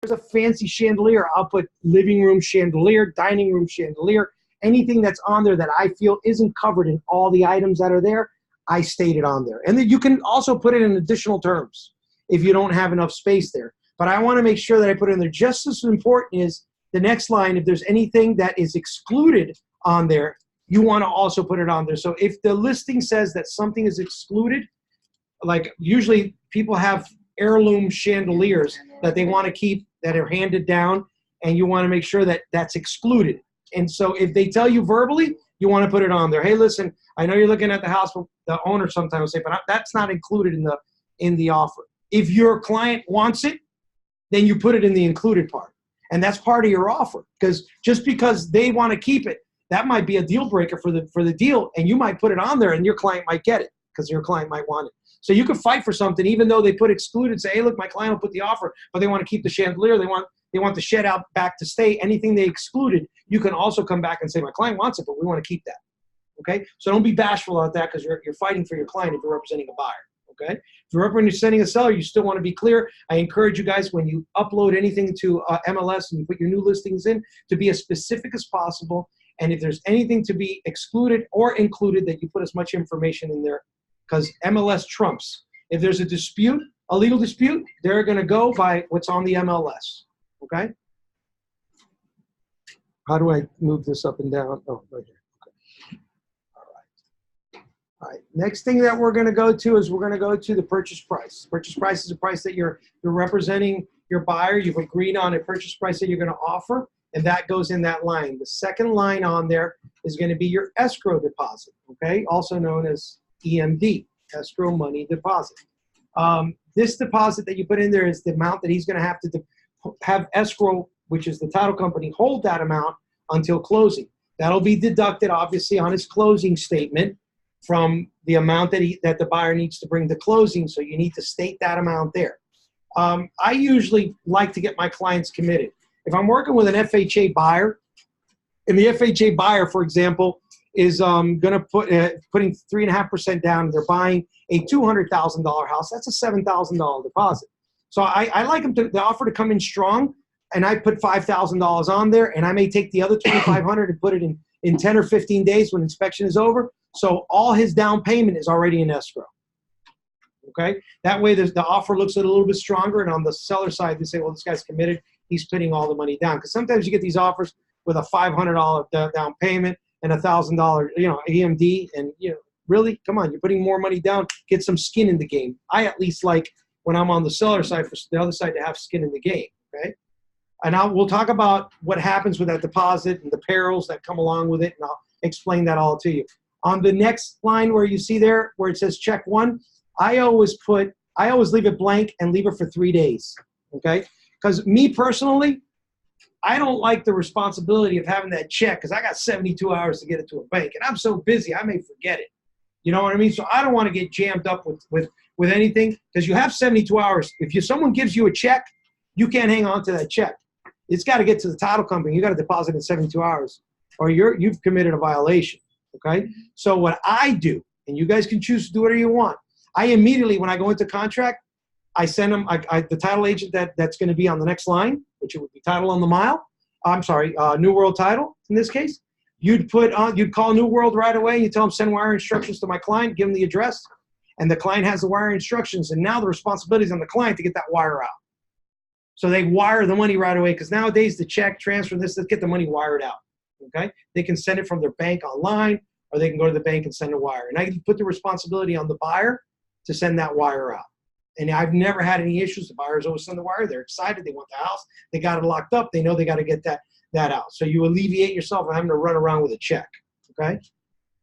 there's a fancy chandelier, I'll put living room chandelier, dining room chandelier, anything that's on there that I feel isn't covered in all the items that are there, I state it on there. And then you can also put it in additional terms if you don't have enough space there. But I want to make sure that I put it in there. Just as important is the next line, if there's anything that is excluded on there, you want to also put it on there. So if the listing says that something is excluded, like usually people have heirloom chandeliers that they want to keep that are handed down, and you want to make sure that that's excluded. And so if they tell you verbally, you want to put it on there. Hey, listen, I know you're looking at the house, but the owner sometimes will say, but that's not included in the offer. If your client wants it, then you put it in the included part. And that's part of your offer. Because just because they want to keep it, that might be a deal breaker for the deal, and you might put it on there and your client might get it because your client might want it. So you could fight for something even though they put excluded, say, hey, look, my client will put the offer, but they want to keep the chandelier, they want the shed out back to stay. Anything they excluded, you can also come back and say, my client wants it, but we want to keep that. Okay? So don't be bashful about that because you're fighting for your client if you're representing a buyer. Okay? If you're representing a seller, you still want to be clear. I encourage you guys, when you upload anything to MLS and you put your new listings in, to be as specific as possible. And if there's anything to be excluded or included, that you put as much information in there, because MLS trumps. If there's a dispute, a legal dispute, they're going to go by what's on the MLS. Okay? How do I move this up and down? Oh, right here. Okay. All right. Next thing that we're going to go to is we're going to go to the purchase price. Purchase price is a price that you're representing your buyer. You've agreed on a purchase price that you're going to offer, and that goes in that line. The second line on there is going to be your escrow deposit, okay? Also known as EMD, escrow money deposit. This deposit that you put in there is the amount that he's going to have escrow, which is the title company, hold that amount until closing. That'll be deducted, obviously, on his closing statement from the amount that the buyer needs to bring to closing, so you need to state that amount there. I usually like to get my clients committed. If I'm working with an FHA buyer, and the FHA buyer, for example, is going to putting 3.5% down, and they're buying a $200,000 house, that's a $7,000 deposit. So I like them the offer to come in strong, and I put $5,000 on there, and I may take the other $2,500 and put it in 10 or 15 days when inspection is over. So all his down payment is already in escrow. Okay? That way the offer looks a little bit stronger, and on the seller side, they say, well, this guy's committed. He's putting all the money down. Because sometimes you get these offers with a $500 down payment and $1,000, EMD, and really, come on, you're putting more money down. Get some skin in the game. I at least like, when I'm on the seller side, for the other side to have skin in the game. Okay, and we'll talk about what happens with that deposit and the perils that come along with it, and I'll explain that all to you. On the next line where you see there where it says check one, I always leave it blank and leave it for 3 days. Okay, because me personally, I don't like the responsibility of having that check because I got 72 hours to get it to a bank, and I'm so busy I may forget it. You know what I mean? So I don't want to get jammed up with anything, because you have 72 hours. If someone gives you a check, you can't hang on to that check. It's got to get to the title company. You got to deposit in 72 hours, or you've committed a violation. Okay? So what I do, and you guys can choose to do whatever you want, I immediately, when I go into contract, I send them the title agent that's going to be on the next line, which it would be title on the mile. I'm sorry, New World Title in this case. You'd call New World right away. You tell them send wire instructions to my client, give them the address, and the client has the wire instructions. And now the responsibility is on the client to get that wire out. So they wire the money right away, because nowadays the check transfer, let's get the money wired out. Okay, they can send it from their bank online, or they can go to the bank and send a wire. And I can put the responsibility on the buyer to send that wire out. And I've never had any issues. The buyers always send the wire. They're excited. They want the house. They got it locked up. They know they got to get that out. So you alleviate yourself from having to run around with a check. Okay.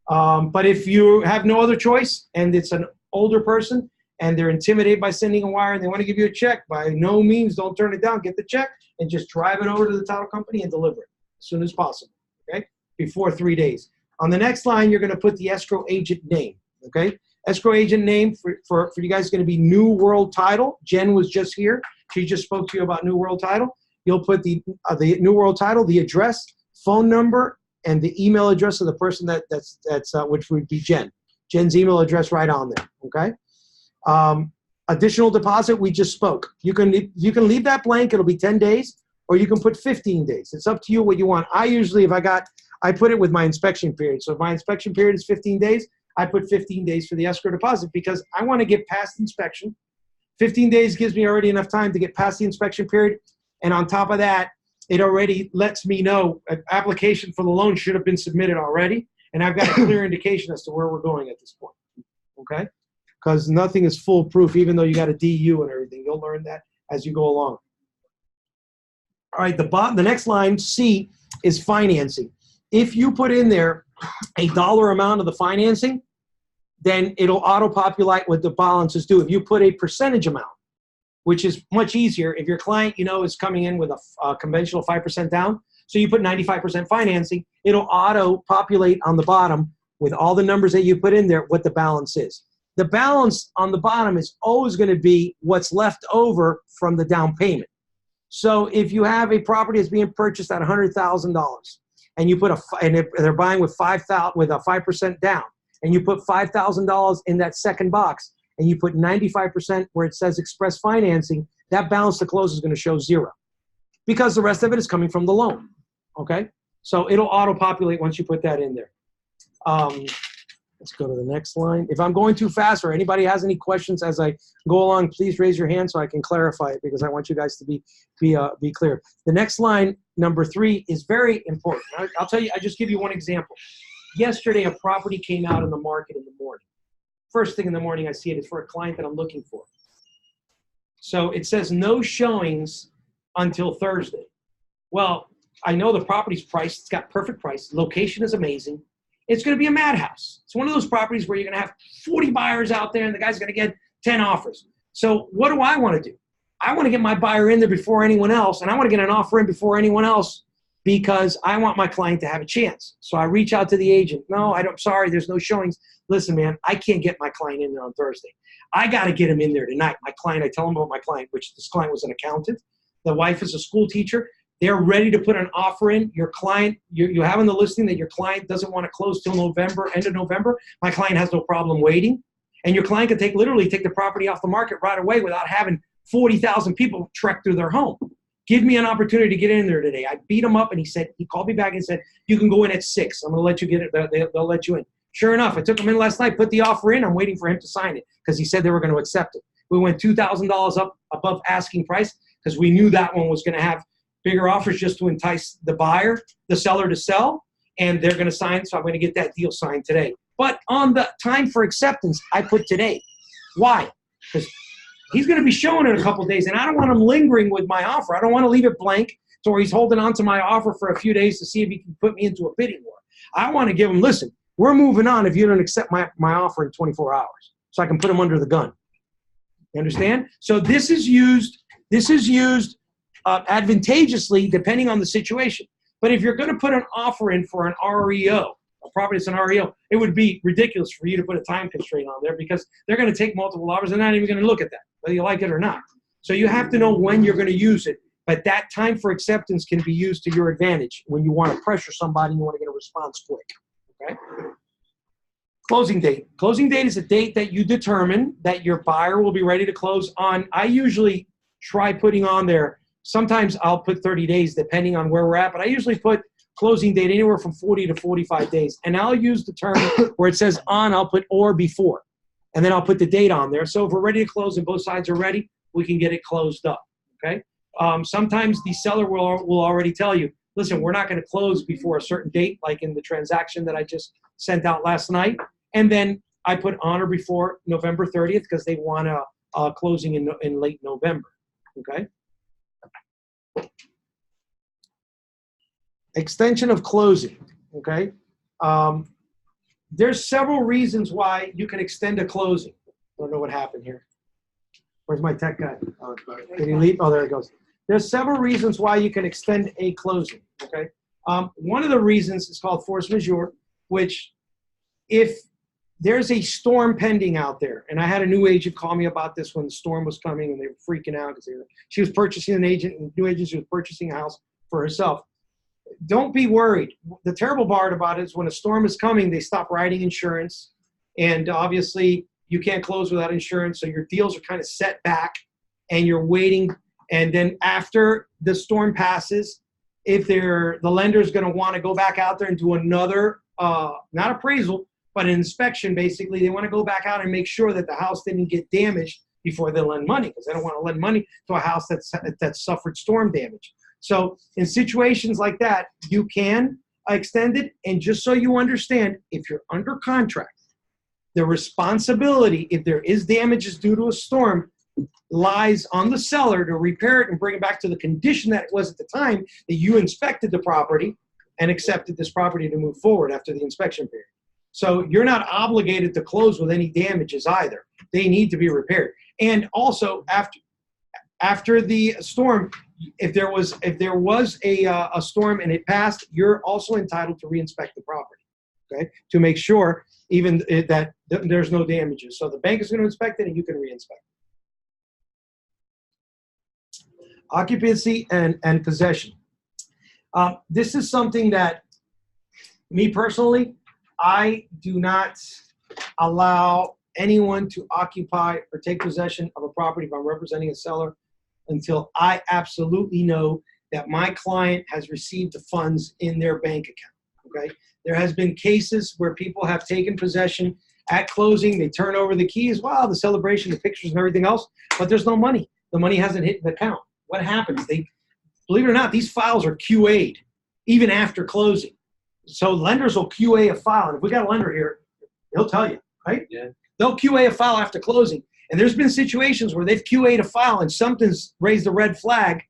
But if you have no other choice, and it's an older person and they're intimidated by sending a wire and they want to give you a check, by no means don't turn it down. Get the check and just drive it over to the title company and deliver it as soon as possible. Okay. Before 3 days. On the next line, you're going to put the escrow agent name. Okay. Escrow agent name for you guys is going to be New World Title. Jen was just here. She just spoke to you about New World Title. You'll put the New World Title, the address, phone number, and the email address of the person that's which would be Jen. Jen's email address right on there. Okay. Additional deposit, we just spoke. You can leave that blank, it'll be 10 days, or you can put 15 days. It's up to you what you want. I usually, I put it with my inspection period. So if my inspection period is 15 days, I put 15 days for the escrow deposit because I want to get past inspection. 15 days gives me already enough time to get past the inspection period. And on top of that, it already lets me know an application for the loan should have been submitted already. And I've got a clear indication as to where we're going at this point. Okay? Because nothing is foolproof, even though you got a DU and everything. You'll learn that as you go along. All right, the next line, C, is financing. If you put in there a dollar amount of the financing, then it'll auto-populate what the balances do. If you put a percentage amount, which is much easier, if your client, is coming in with a conventional 5% down, so you put 95% financing, it'll auto-populate on the bottom with all the numbers that you put in there what the balance is. The balance on the bottom is always going to be what's left over from the down payment. So if you have a property that's being purchased at $100,000 and you put they're buying with 5% down, and you put $5,000 in that second box, and you put 95% where it says express financing, that balance to close is going to show 0 because the rest of it is coming from the loan. Okay, so it'll auto-populate once you put that in there. Let's go to the next line. If I'm going too fast or anybody has any questions as I go along, please raise your hand so I can clarify it because I want you guys to be clear. The next line, number 3, is very important. I'll tell you, I just give you one example. Yesterday, a property came out in the market in the morning. First thing in the morning I see it is for a client that I'm looking for. So it says no showings until Thursday. Well, I know the property's priced. It's got perfect price. Location is amazing. It's going to be a madhouse. It's one of those properties where you're going to have 40 buyers out there and the guy's going to get 10 offers. So what do I want to do? I want to get my buyer in there before anyone else, and I want to get an offer in before anyone else because I want my client to have a chance. So I reach out to the agent. No, sorry, there's no showings. Listen, man, I can't get my client in there on Thursday. I got to get him in there tonight. My client, I tell him about my client, which this client was an accountant. The wife is a school teacher. They're ready to put an offer in. Your client, you have in the listing that your client doesn't want to close till November, end of November. My client has no problem waiting. And your client can literally take the property off the market right away without having 40,000 people trek through their home. Give me an opportunity to get in there today. I beat him up and he called me back and said, you can go in at 6. I'm going to let you get it. They'll let you in. Sure enough, I took him in last night, put the offer in. I'm waiting for him to sign it because he said they were going to accept it. We went $2,000 up above asking price because we knew that one was going to have bigger offers just to entice the seller to sell, and they're going to sign, so I'm going to get that deal signed today. But on the time for acceptance, I put today. Why? Because he's going to be showing in a couple of days, and I don't want him lingering with my offer. I don't want to leave it blank to where he's holding on to my offer for a few days to see if he can put me into a bidding war. I want to give him, listen, we're moving on if you don't accept my offer in 24 hours, so I can put him under the gun. You understand? So this is used advantageously depending on the situation. But if you're going to put an offer in for an REO, a property that's an REO, it would be ridiculous for you to put a time constraint on there because they're going to take multiple offers and they're not even going to look at that, whether you like it or not. So you have to know when you're going to use it. But that time for acceptance can be used to your advantage when you want to pressure somebody and you want to get a response quick. Okay? Closing date. Closing date is a date that you determine that your buyer will be ready to close on. I usually try putting on there, sometimes I'll put 30 days depending on where we're at, but I usually put closing date anywhere from 40 to 45 days. And I'll use the term where it says on, I'll put or before. And then I'll put the date on there. So if we're ready to close and both sides are ready, we can get it closed up. Okay? Sometimes the seller will already tell you, listen, we're not going to close before a certain date, like in the transaction that I just sent out last night. And then I put on or before November 30th because they want a closing in late November. Okay? Extension of closing. Okay? There's several reasons why you can extend a closing. I don't know what happened here. Where's my tech guy? Did he leave? Oh, there it goes. There's several reasons why you can extend a closing. Okay? One of the reasons is called force majeure, which if there's a storm pending out there, and I had a new agent call me about this when the storm was coming, and they were freaking out because she was purchasing an agent, and new agent, she was purchasing a house for herself. Don't be worried. The terrible part about it is when a storm is coming, they stop writing insurance, and obviously you can't close without insurance. So your deals are kind of set back and you're waiting. And then after the storm passes, if the lender is going to want to go back out there and do another, not appraisal, but an inspection, basically, they want to go back out and make sure that the house didn't get damaged before they lend money, because they don't want to lend money to a house that's suffered storm damage. So in situations like that, you can extend it. And just so you understand, if you're under contract, the responsibility, if there is damages due to a storm, lies on the seller to repair it and bring it back to the condition that it was at the time that you inspected the property and accepted this property to move forward after the inspection period. So you're not obligated to close with any damages either. They need to be repaired. And also after the storm, if there was a storm and it passed, you're also entitled to reinspect the property, okay, to make sure even that there's no damages. So the bank is going to inspect it and you can reinspect it. Occupancy and possession. This is something that, me personally, I do not allow anyone to occupy or take possession of a property if I'm representing a seller until I absolutely know that my client has received the funds in their bank account, okay? There has been cases where people have taken possession at closing, they turn over the keys, wow, the celebration, the pictures and everything else, but there's no money. The money hasn't hit the account. What happens? Believe it or not, these files are QA'd even after closing. So lenders will QA a file, and if we got a lender here, he'll tell you, right? Yeah. They'll QA a file after closing, and there's been situations where they've QA'd a file and something's raised a red flag,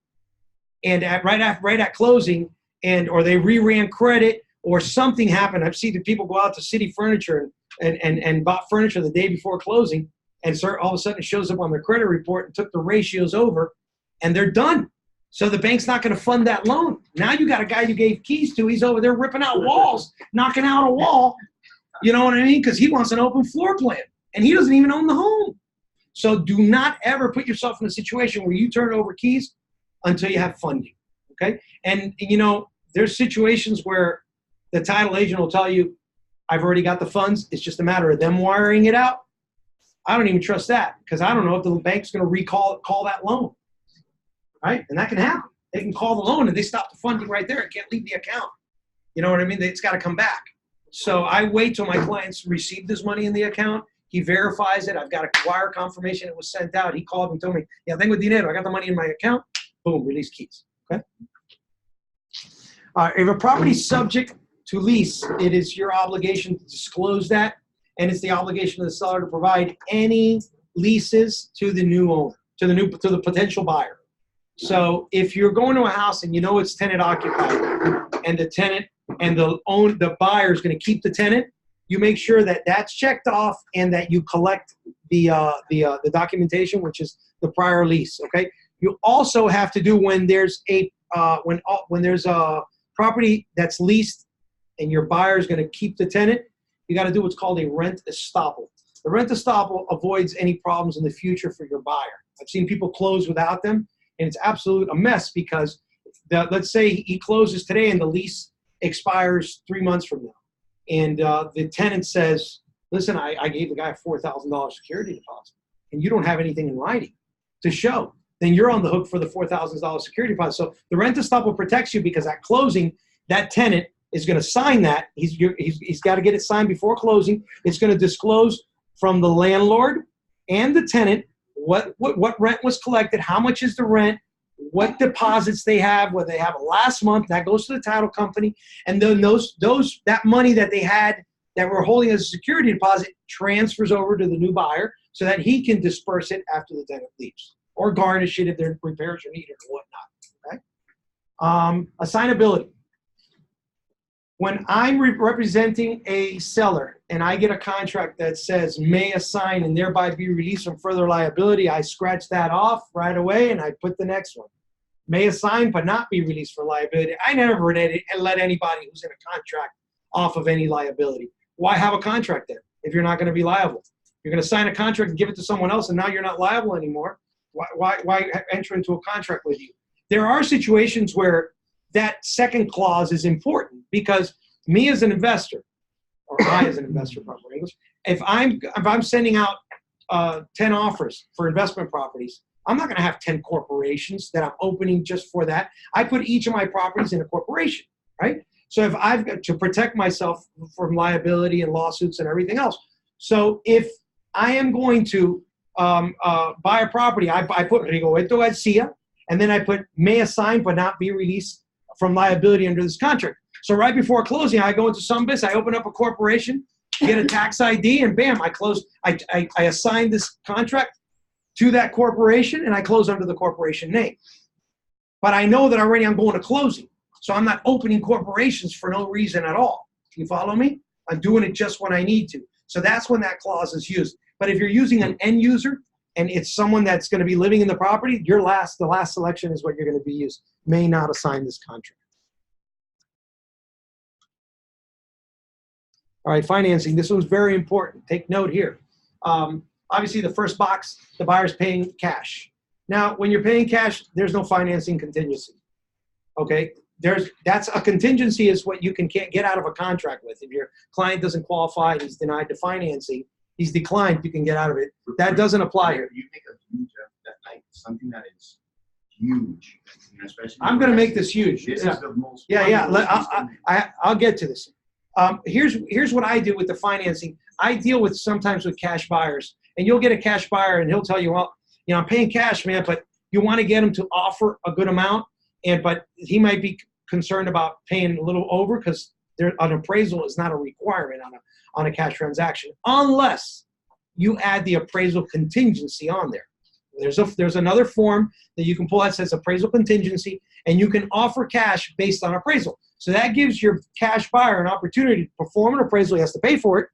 and right at closing, or they reran credit, or something happened. I've seen the people go out to City Furniture and bought furniture the day before closing, and all of a sudden it shows up on their credit report and took the ratios over, and they're done. So the bank's not going to fund that loan. Now you got a guy you gave keys to. He's over there ripping out walls, knocking out a wall. You know what I mean? Because he wants an open floor plan, and he doesn't even own the home. So do not ever put yourself in a situation where you turn over keys until you have funding, okay? And, you know, there's situations where the title agent will tell you, I've already got the funds. It's just a matter of them wiring it out. I don't even trust that, because I don't know if the bank's going to call that loan. Right? And that can happen. They can call the loan and they stop the funding right there. It can't leave the account. You know what I mean? It's got to come back. So I wait till my clients receive this money in the account. He verifies it. I've got a wire confirmation it was sent out. He called and told me, yeah, tengo dinero. I got the money in my account. Boom, release keys. Okay? If a property is subject to lease, it is your obligation to disclose that, and it's the obligation of the seller to provide any leases to the new owner, to the potential buyer. So if you're going to a house and you know it's tenant occupied, and the tenant and the buyer is going to keep the tenant, you make sure that that's checked off and that you collect the documentation, which is the prior lease. Okay. You also have to do when there's a property that's leased and your buyer is going to keep the tenant, you got to do what's called a rent estoppel. The rent estoppel avoids any problems in the future for your buyer. I've seen people close without them. And it's absolute a mess, because let's say he closes today and the lease expires 3 months from now. And the tenant says, listen, I gave the guy a $4,000 security deposit, and you don't have anything in writing to show. Then you're on the hook for the $4,000 security deposit. So the rent estoppel protects you, because at closing, that tenant is going to sign that. He's got to get it signed before closing. It's going to disclose from the landlord and the tenant what rent was collected, how much is the rent, what deposits they have, whether they have a last month, that goes to the title company, and then that money that they had that were holding as a security deposit transfers over to the new buyer so that he can disperse it after the tenant leaves, or garnish it if there are repairs are needed or whatnot. Okay. Assignability. When I'm representing a seller and I get a contract that says may assign and thereby be released from further liability, I scratch that off right away and I put the next one. May assign but not be released for liability. I never let anybody who's in a contract off of any liability. Why have a contract then if you're not going to be liable? You're going to sign a contract and give it to someone else, and now you're not liable anymore. Why enter into a contract with you? There are situations where that second clause is important, because me as an investor, or I as an investor, proper English, if I'm sending out 10 offers for investment properties, I'm not going to have 10 corporations that I'm opening just for that. I put each of my properties in a corporation, right? So if I've got to protect myself from liability and lawsuits and everything else. So if I am going to buy a property, I put Rick Garcia, and then I put may assign but not be released from liability under this contract. So right before closing, I go into Sumbus, I open up a corporation, get a tax ID, and bam, I close. I assign this contract to that corporation, and I close under the corporation name. But I know that already I'm going to closing, so I'm not opening corporations for no reason at all. You follow me? I'm doing it just when I need to. So that's when that clause is used. But if you're using an end user and it's someone that's going to be living in the property, the last selection is what you're going to be used. May not assign this contract. All right, financing. This one's very important. Take note here. Obviously, the first box, the buyer's paying cash. Now, when you're paying cash, there's no financing contingency. Okay, that's a contingency is what you can't get out of a contract with. If your client doesn't qualify and he's denied the financing, he's declined, you can get out of it. That doesn't apply here. You make a huge, like something that is huge, especially. I'm going to make this huge. This is the most. I'll get to this. Here's what I do with the financing. I deal with sometimes with cash buyers, and you'll get a cash buyer, and he'll tell you, well, I'm paying cash, man, but you want to get him to offer a good amount, but he might be concerned about paying a little over because an appraisal is not a requirement on a cash transaction unless you add the appraisal contingency on there. There's another form that you can pull that says appraisal contingency, and you can offer cash based on appraisal. So that gives your cash buyer an opportunity to perform an appraisal. He has to pay for it.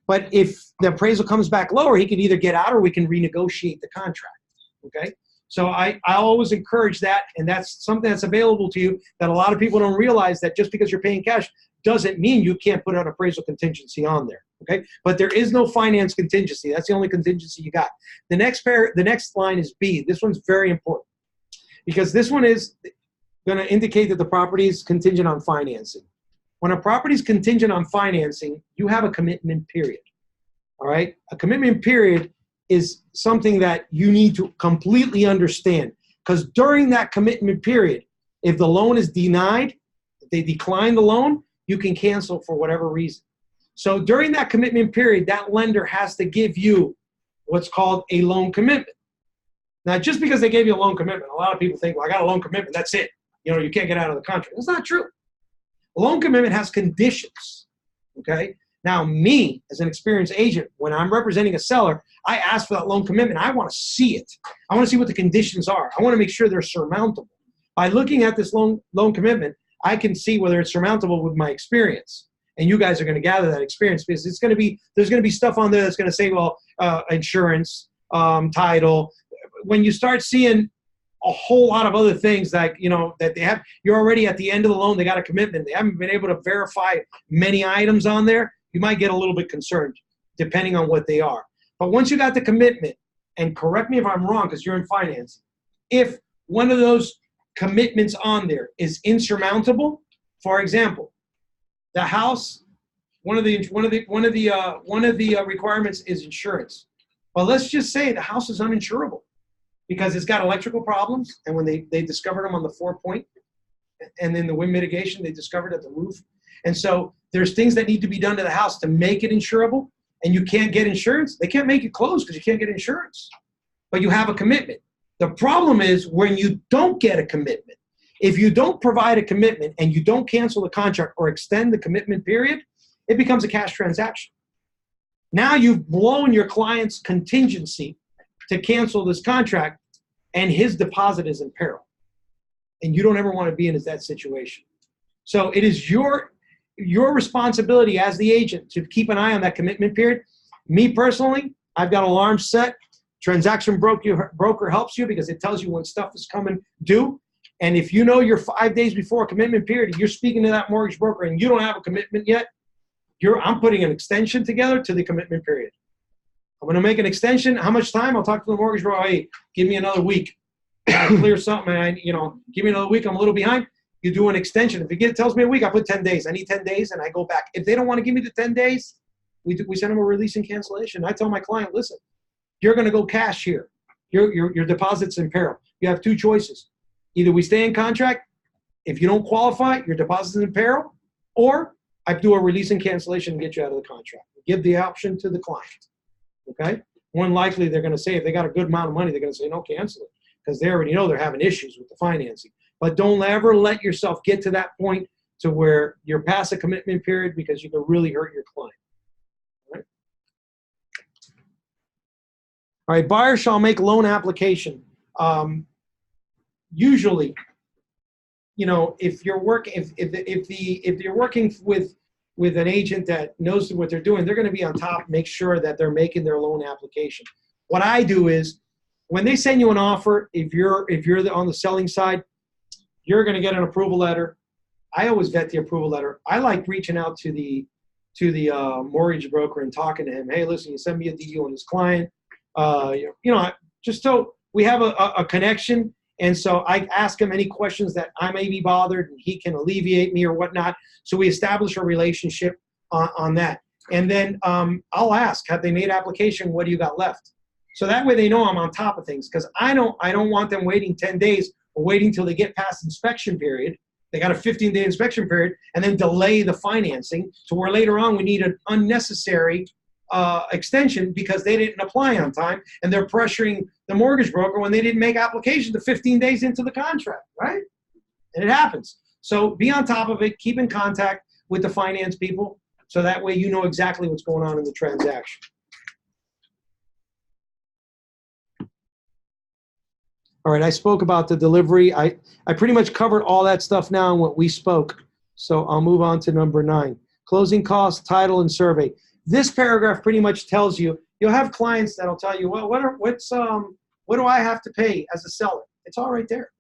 But if the appraisal comes back lower, he can either get out or we can renegotiate the contract. Okay? So I always encourage that, and that's something that's available to you that a lot of people don't realize, that just because you're paying cash doesn't mean you can't put an appraisal contingency on there. Okay? But there is no finance contingency. That's the only contingency you got. The next line is B. This one's very important because this one is going to indicate that the property is contingent on financing. When a property is contingent on financing, you have a commitment period. All right? A commitment period is something that you need to completely understand, because during that commitment period, if the loan is denied, if they decline the loan, you can cancel for whatever reason. So during that commitment period, that lender has to give you what's called a loan commitment. Now, just because they gave you a loan commitment, a lot of people think, well, I got a loan commitment, that's it. You can't get out of the contract. That's not true. A loan commitment has conditions, okay? Now, me, as an experienced agent, when I'm representing a seller, I ask for that loan commitment. I want to see it. I want to see what the conditions are. I want to make sure they're surmountable. By looking at this loan commitment, I can see whether it's surmountable with my experience. And you guys are going to gather that experience, because there's going to be stuff on there that's going to say, well, insurance, title. When you start seeing a whole lot of other things that they have, you're already at the end of the loan, they got a commitment, they haven't been able to verify many items on there, you might get a little bit concerned depending on what they are. But once you got the commitment, and correct me if I'm wrong because you're in finance, if one of those commitments on there is insurmountable, for example, the house, one of the requirements is insurance. Well, let's just say the house is uninsurable because it's got electrical problems, and when they discovered them on the 4-point, and then the wind mitigation, they discovered at the roof. And so there's things that need to be done to the house to make it insurable, and you can't get insurance. They can't make it close because you can't get insurance, but you have a commitment. The problem is when you don't get a commitment. If you don't provide a commitment and you don't cancel the contract or extend the commitment period, it becomes a cash transaction. Now you've blown your client's contingency to cancel this contract, and his deposit is in peril. And you don't ever want to be in that situation. So it is your responsibility as the agent to keep an eye on that commitment period. Me personally, I've got alarms set. Transaction broker helps you because it tells you when stuff is coming due. And if you know you're 5 days before a commitment period, you're speaking to that mortgage broker and you don't have a commitment yet, I'm putting an extension together to the commitment period. I'm going to make an extension. How much time? I'll talk to the mortgage broker. Hey, give me another week. Gotta clear something. Give me another week. I'm a little behind. You do an extension. If it tells me a week, I put 10 days. I need 10 days, and I go back. If they don't want to give me the 10 days, we send them a release and cancellation. I tell my client, listen, you're going to go cash here. Your deposit's in peril. You have two choices. Either we stay in contract. If you don't qualify, your deposit's in peril, or I do a release and cancellation and get you out of the contract. Give the option to the client. Okay? More than likely, they're going to say, if they got a good amount of money, they're going to say, no, cancel it, because they already know they're having issues with the financing. But don't ever let yourself get to that point to where you're past a commitment period, because you can really hurt your client. All right, buyer shall make loan application. Usually, you know, if you're working, if you're working with an agent that knows what they're doing, they're going to be on top, make sure that they're making their loan application. What I do is, when they send you an offer, if you're on the selling side, you're going to get an approval letter. I always vet the approval letter. I like reaching out to the mortgage broker and talking to him. Hey, listen, you send me a deal on this client. You know, just so we have a connection. And so I ask him any questions that I may be bothered, and he can alleviate me or whatnot. So we establish a relationship on that. And then I'll ask, have they made application? What do you got left? So that way they know I'm on top of things, because I don't want them waiting 10 days or waiting till they get past inspection period. They got a 15-day inspection period, and then delay the financing. So where later on we need an unnecessary extension because they didn't apply on time, and they're pressuring the mortgage broker when they didn't make application to 15 days into the contract, right? And it happens. So be on top of it. Keep in contact with the finance people, so that way you know exactly what's going on in the transaction. All right, I spoke about the delivery. I pretty much covered all that stuff now in what we spoke. So I'll move on to number 9. Closing costs, title, and survey. This paragraph pretty much tells you, you'll have clients that'll tell you, well, what do I have to pay as a seller? It's all right there.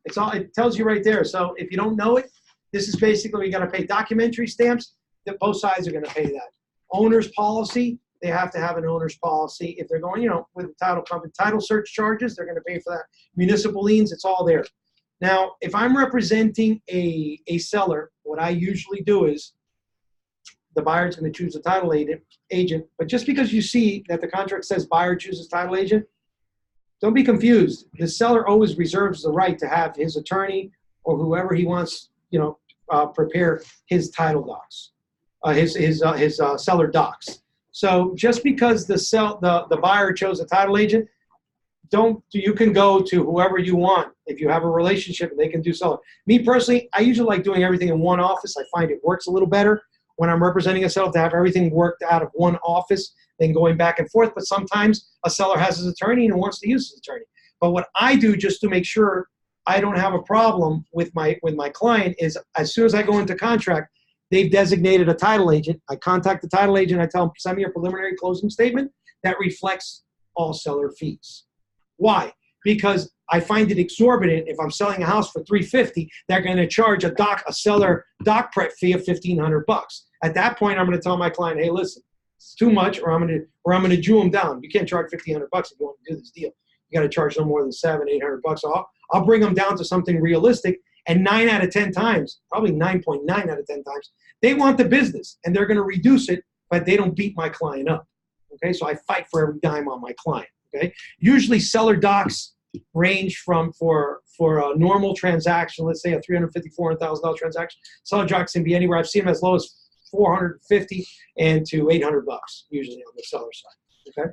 It tells you right there. So if you don't know it, this is basically, you got to pay documentary stamps, that both sides are going to pay that. Owner's policy, they have to have an owner's policy. If they're going, you know, with the title company, title search charges, they're going to pay for that. Municipal liens, it's all there. Now, if I'm representing a seller, what I usually do is, the buyer is going to choose a title agent. But just because you see that the contract says buyer chooses title agent, don't be confused. The seller always reserves the right to have his attorney or whoever he wants, you know, prepare his title docs, his seller docs. So just because the buyer chose a title agent, you can go to whoever you want. If you have a relationship, they can do seller. Me personally, I usually like doing everything in one office. I find it works a little better when I'm representing a seller to have everything worked out of one office than going back and forth. But sometimes a seller has his attorney and wants to use his attorney. But what I do, just to make sure I don't have a problem with my client, is as soon as I go into contract, they've designated a title agent. I contact the title agent. I tell them, send me a preliminary closing statement that reflects all seller fees. Why? Because I find it exorbitant. If I'm selling a house for $350, they're going to charge a seller doc prep fee of $1,500. At that point, I'm going to tell my client, hey, listen, it's too much, or I'm going to Jew them down. You can't charge $1,500 if you want to do this deal. You got to charge no more than $700-800. So I'll bring them down to something realistic. And 9 out of 10 times, probably 9.9 out of 10 times, they want the business, and they're going to reduce it, but they don't beat my client up. Okay, so I fight for every dime on my client. Okay, usually seller docs range from for a normal transaction, let's say a $350,000-400,000 transaction. Seller docs can be anywhere. I've seen them as low as $450 and to $800 usually on the seller side. Okay.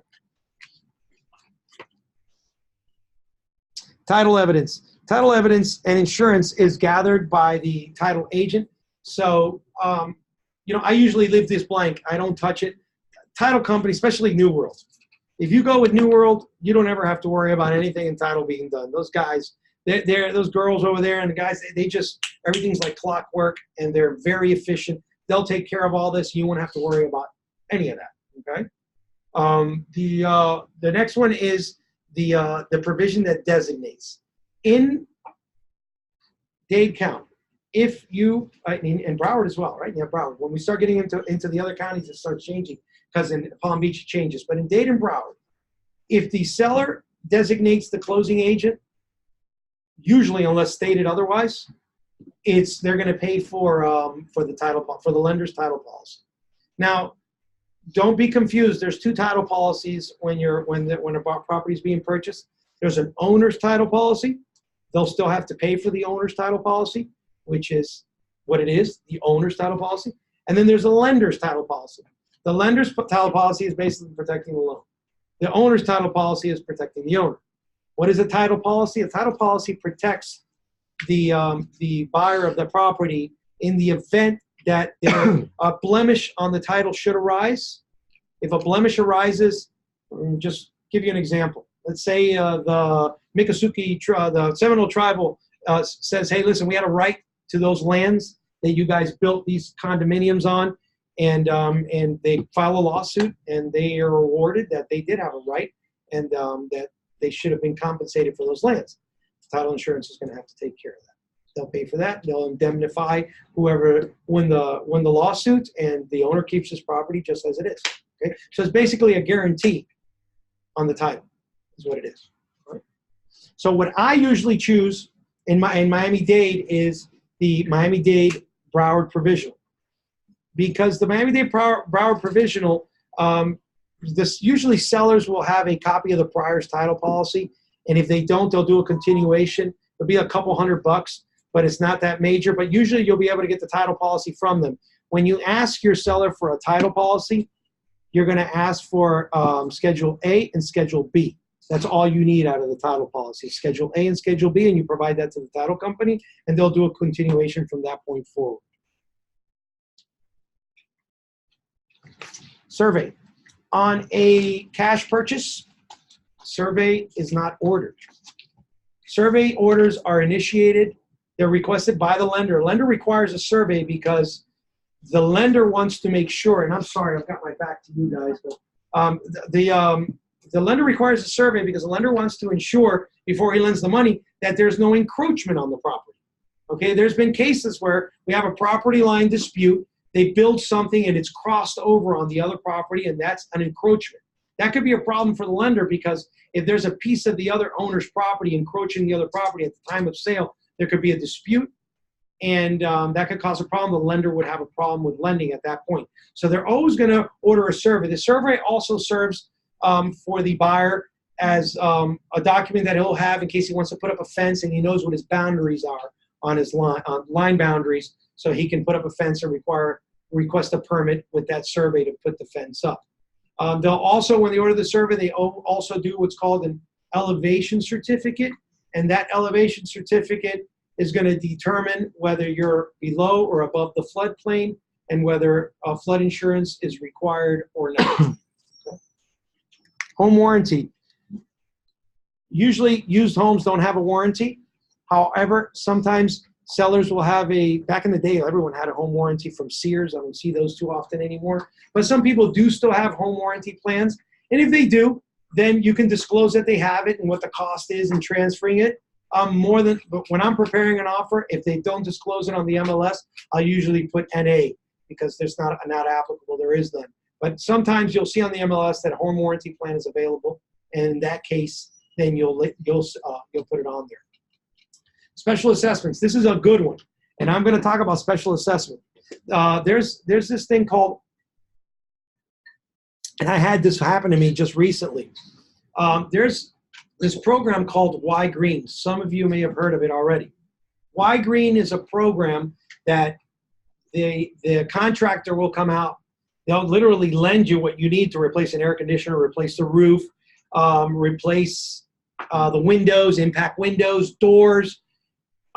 Title evidence. Title evidence and insurance is gathered by the title agent. So, you know, I usually leave this blank. I don't touch it. Title company, especially New World. If you go with New World, you don't ever have to worry about anything in title being done. Those guys, those girls over there and the guys, they just, everything's like clockwork, and they're very efficient. They'll take care of all this. You won't have to worry about any of that. Okay. The next one is the provision that designates in Dade County. If you, I mean, and Broward as well, right? Yeah, Broward. When we start getting into the other counties, it starts changing, because in Palm Beach it changes. But in Dade and Broward, if the seller designates the closing agent, usually unless stated otherwise, they're going to pay for the lender's title policy. Now, don't be confused. There's two title policies when a property is being purchased. There's an owner's title policy. They'll still have to pay for the owner's title policy, which is what it is, the owner's title policy. And then there's a lender's title policy. The lender's title policy is basically protecting the loan. The owner's title policy is protecting the owner. What is a title policy? A title policy protects the buyer of the property in the event that a blemish on the title should arise. If a blemish arises, just give you an example. Let's say the Miccosukee, the Seminole Tribal says, hey, listen, we had a right to those lands that you guys built these condominiums on, and they file a lawsuit, and they are awarded that they did have a right, and that they should have been compensated for those lands. Title insurance is going to have to take care of that. They'll pay for that. They'll indemnify whoever won the lawsuit, and the owner keeps his property just as it is. Okay, so it's basically a guarantee on the title, is what it is. Right? So what I usually choose in Miami-Dade is the Miami-Dade Broward Provisional, because the Miami-Dade Broward Provisional, usually sellers will have a copy of the prior's title policy, and if they don't, they'll do a continuation. It'll be a couple $100, but it's not that major. But usually you'll be able to get the title policy from them. When you ask your seller for a title policy, you're going to ask for Schedule A and Schedule B. That's all you need out of the title policy, Schedule A and Schedule B, and you provide that to the title company, and they'll do a continuation from that point forward. Survey. On a cash purchase, survey is not ordered. Survey orders are initiated. They're requested by the lender. Lender requires a survey because the lender wants to make sure, and I'm sorry, I've got my back to you guys, but the lender requires a survey because the lender wants to ensure before he lends the money that there's no encroachment on the property. Okay, there's been cases where we have a property line dispute. They build something and it's crossed over on the other property, and that's an encroachment. That could be a problem for the lender because if there's a piece of the other owner's property encroaching the other property at the time of sale, there could be a dispute, and that could cause a problem. The lender would have a problem with lending at that point. So they're always going to order a survey. The survey also serves for the buyer as a document that he'll have in case he wants to put up a fence and he knows what his boundaries are on his line boundaries, so he can put up a fence and request a permit with that survey to put the fence up. They'll also, when they order the survey, they also do what's called an elevation certificate, and that elevation certificate is going to determine whether you're below or above the floodplain and whether flood insurance is required or not. Okay. Home warranty. Usually used homes don't have a warranty. However, sometimes sellers will have back in the day, everyone had a home warranty from Sears. I don't see those too often anymore. But some people do still have home warranty plans. And if they do, then you can disclose that they have it and what the cost is in transferring it. But when I'm preparing an offer, if they don't disclose it on the MLS, I'll usually put NA because there's not applicable. There is none. But sometimes you'll see on the MLS that a home warranty plan is available. And in that case, then you'll put it on there. Special assessments. This is a good one, and I'm going to talk about special assessment. There's this thing called, and I had this happen to me just recently. There's this program called Y Green. Some of you may have heard of it already. Y Green is a program that the contractor will come out. They'll literally lend you what you need to replace an air conditioner, replace the roof, replace the windows, impact windows, doors.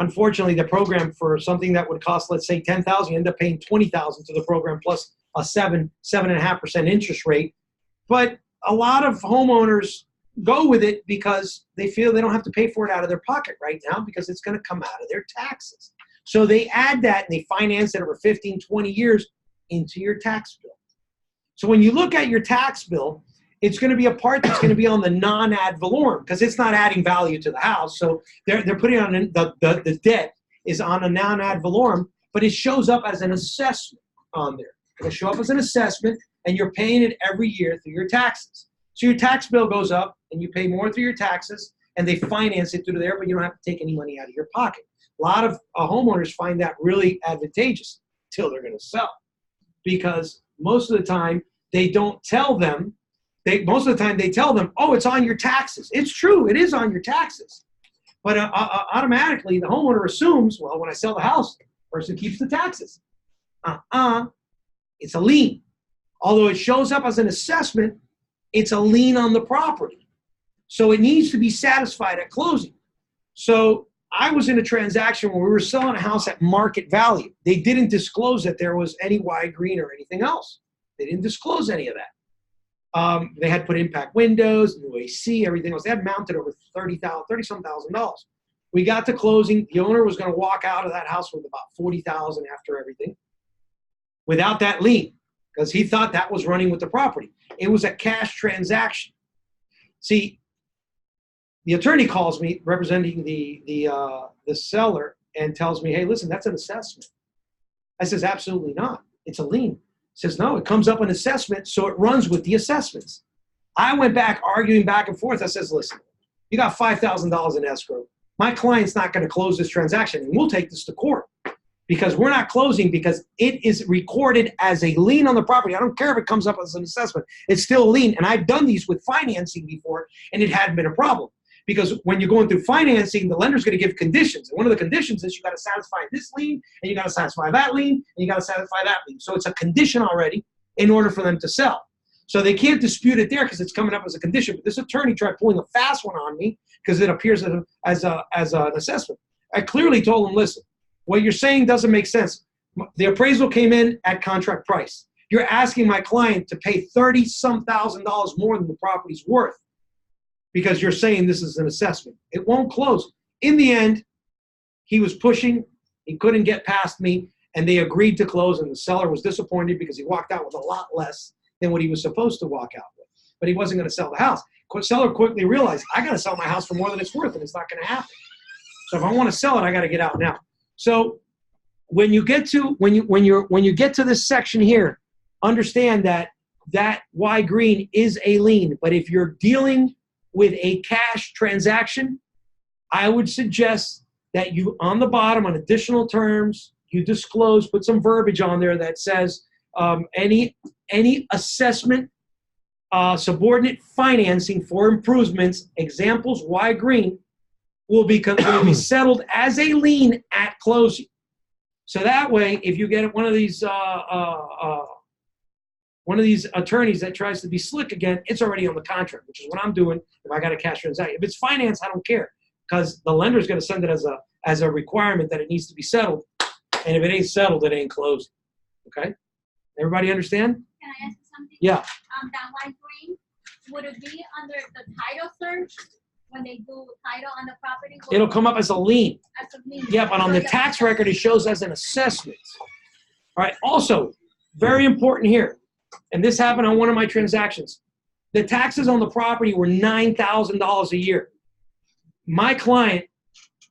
Unfortunately, the program for something that would cost, let's say, $10,000, you end up paying $20,000 to the program plus a 7.5% interest rate. But a lot of homeowners go with it because they feel they don't have to pay for it out of their pocket right now because it's going to come out of their taxes. So they add that and they finance it over 15, 20 years into your tax bill. So when you look at your tax bill, it's going to be a part that's going to be on the non-ad valorem because it's not adding value to the house. So they're putting on the debt is on a non-ad valorem, but it shows up as an assessment on there. It'll show up as an assessment, and you're paying it every year through your taxes. So your tax bill goes up, and you pay more through your taxes, and they finance it through there, but you don't have to take any money out of your pocket. A lot of homeowners find that really advantageous until they're going to sell, because most of the time, they don't tell them. Most of the time they tell them, oh, it's on your taxes. It's true, it is on your taxes. But automatically the homeowner assumes, well, when I sell the house, the person keeps the taxes. It's a lien. Although it shows up as an assessment, it's a lien on the property. So it needs to be satisfied at closing. So I was in a transaction where we were selling a house at market value. They didn't disclose that there was any wide green or anything else. They didn't disclose any of that. They had put impact windows, new AC, everything else. They had mounted over $30,000 dollars. We got to closing. The owner was going to walk out of that house with about $40,000 after everything, without that lien, because he thought that was running with the property. It was a cash transaction. See, the attorney calls me, representing the seller, and tells me, "Hey, listen, that's an assessment." I says, "Absolutely not. It's a lien." Says, no, it comes up an assessment, so it runs with the assessments. I went back arguing back and forth. I says, listen, you got $5,000 in escrow. My client's not going to close this transaction, and we'll take this to court because we're not closing because it is recorded as a lien on the property. I don't care if it comes up as an assessment. It's still a lien, and I've done these with financing before, and it hadn't been a problem. Because when you're going through financing, the lender's going to give conditions. And one of the conditions is you got to satisfy this lien, and you got to satisfy that lien, and you got to satisfy that lien. So it's a condition already in order for them to sell. So they can't dispute it there because it's coming up as a condition. But this attorney tried pulling a fast one on me because it appears as an assessment. I clearly told him, listen, what you're saying doesn't make sense. The appraisal came in at contract price. You're asking my client to pay $30-some thousand more than the property's worth, because you're saying this is an assessment. It won't close. In the end, he was pushing. He couldn't get past me, and they agreed to close, and the seller was disappointed because he walked out with a lot less than what he was supposed to walk out with. But he wasn't going to sell the house. The seller quickly realized, I got to sell my house for more than it's worth, and it's not going to happen. So if I want to sell it, I got to get out now. So when you get to when you get to this section here, understand that Y green is a lien. But if you're dealing with a cash transaction, I would suggest that you, on the bottom, on additional terms, you disclose, put some verbiage on there that says any assessment, subordinate financing for improvements, examples Y green, will be settled as a lien at closing. So that way, if you get one of these attorneys that tries to be slick again, it's already on the contract, which is what I'm doing if I got a cash transaction. If it's finance, I don't care, because the lender's going to send it as a requirement that it needs to be settled. And if it ain't settled, it ain't closed. Okay? Everybody understand? Can I ask you something? Yeah. That white green, would it be under the title search when they do title on the property? It'll come up as a lien. As a lien. Yeah, but on the tax record, it shows as an assessment. All right. Also, very important here, and this happened on one of my transactions. The taxes on the property were $9,000 a year. My client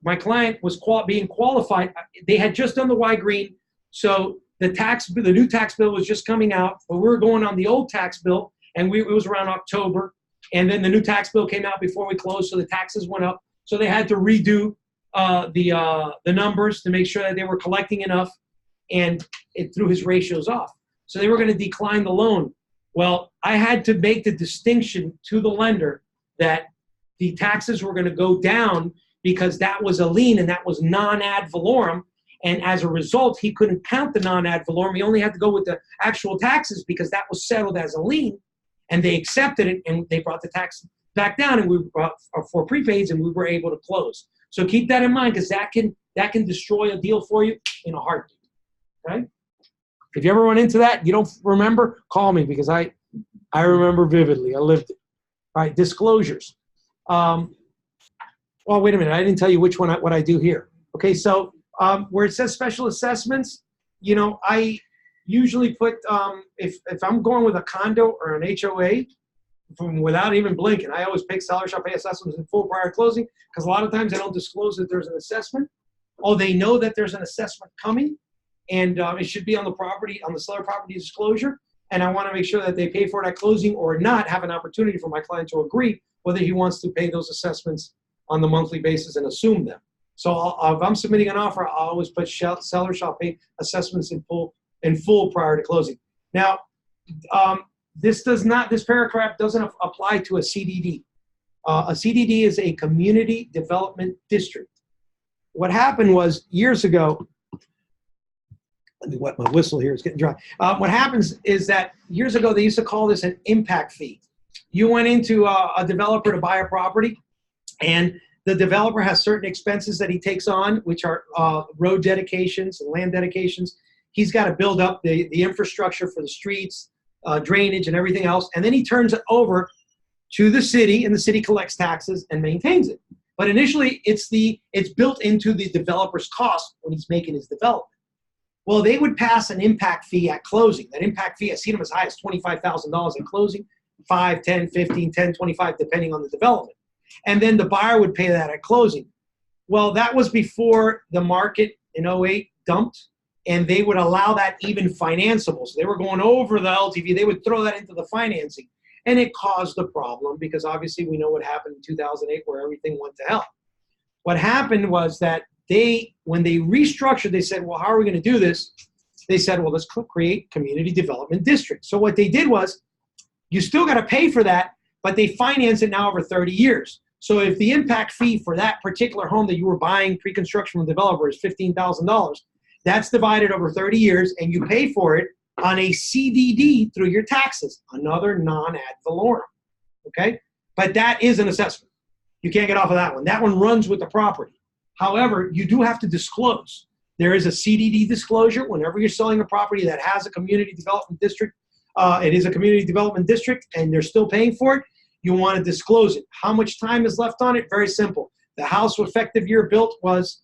was being qualified. They had just done the Y green, so the new tax bill was just coming out, but we were going on the old tax bill, and it was around October, and then the new tax bill came out before we closed, so the taxes went up. So they had to redo the numbers to make sure that they were collecting enough, and it threw his ratios off. So they were going to decline the loan. Well, I had to make the distinction to the lender that the taxes were going to go down because that was a lien and that was non-ad valorem. And as a result, he couldn't count the non-ad valorem. He only had to go with the actual taxes because that was settled as a lien. And they accepted it, and they brought the tax back down, and we brought for prepaids, and we were able to close. So keep that in mind, because that can destroy a deal for you in a heartbeat. Okay? If you ever run into that, you don't remember, call me, because I remember vividly. I lived it. All right, disclosures. Well, wait a minute. I didn't tell you what I do here. Okay, so where it says special assessments, I usually put, if I'm going with a condo or an HOA, without even blinking, I always pick seller shall pay assessments in full prior to closing, because a lot of times they don't disclose that there's an assessment. Oh, they know that there's an assessment coming, and it should be on the property, on the seller property disclosure, and I want to make sure that they pay for it at closing or not, have an opportunity for my client to agree whether he wants to pay those assessments on the monthly basis and assume them. So if I'm submitting an offer, I'll always put seller shall pay assessments in full prior to closing. Now, this paragraph doesn't apply to a CDD. A CDD is a community development district. What happened was years ago, let me wet my whistle here, it's getting dry. What happens is that years ago, they used to call this an impact fee. You went into a developer to buy a property, and the developer has certain expenses that he takes on, which are road dedications and land dedications. He's got to build up the infrastructure for the streets, drainage and everything else, and then he turns it over to the city, and the city collects taxes and maintains it. But initially, it's built into the developer's cost when he's making his development. Well, they would pass an impact fee at closing. That impact fee, I've seen them as high as $25,000 at closing, 5, 10, 15, 10, 25, depending on the development. And then the buyer would pay that at closing. Well, that was before the market in 08 dumped, and they would allow that even financeable. So they were going over the LTV. They would throw that into the financing. And it caused a problem because obviously we know what happened in 2008 where everything went to hell. What happened was that when they restructured, they said, well, how are we going to do this? They said, well, let's create community development districts. So what they did was, you still got to pay for that, but they finance it now over 30 years. So if the impact fee for that particular home that you were buying pre-construction from the developer is $15,000, that's divided over 30 years, and you pay for it on a CDD through your taxes, another non-ad valorem, okay? But that is an assessment. You can't get off of that one. That one runs with the property. However, you do have to disclose. There is a CDD disclosure whenever you're selling a property that has a community development district. It is a community development district, and they're still paying for it. You want to disclose it. How much time is left on it? Very simple. The house effective year built was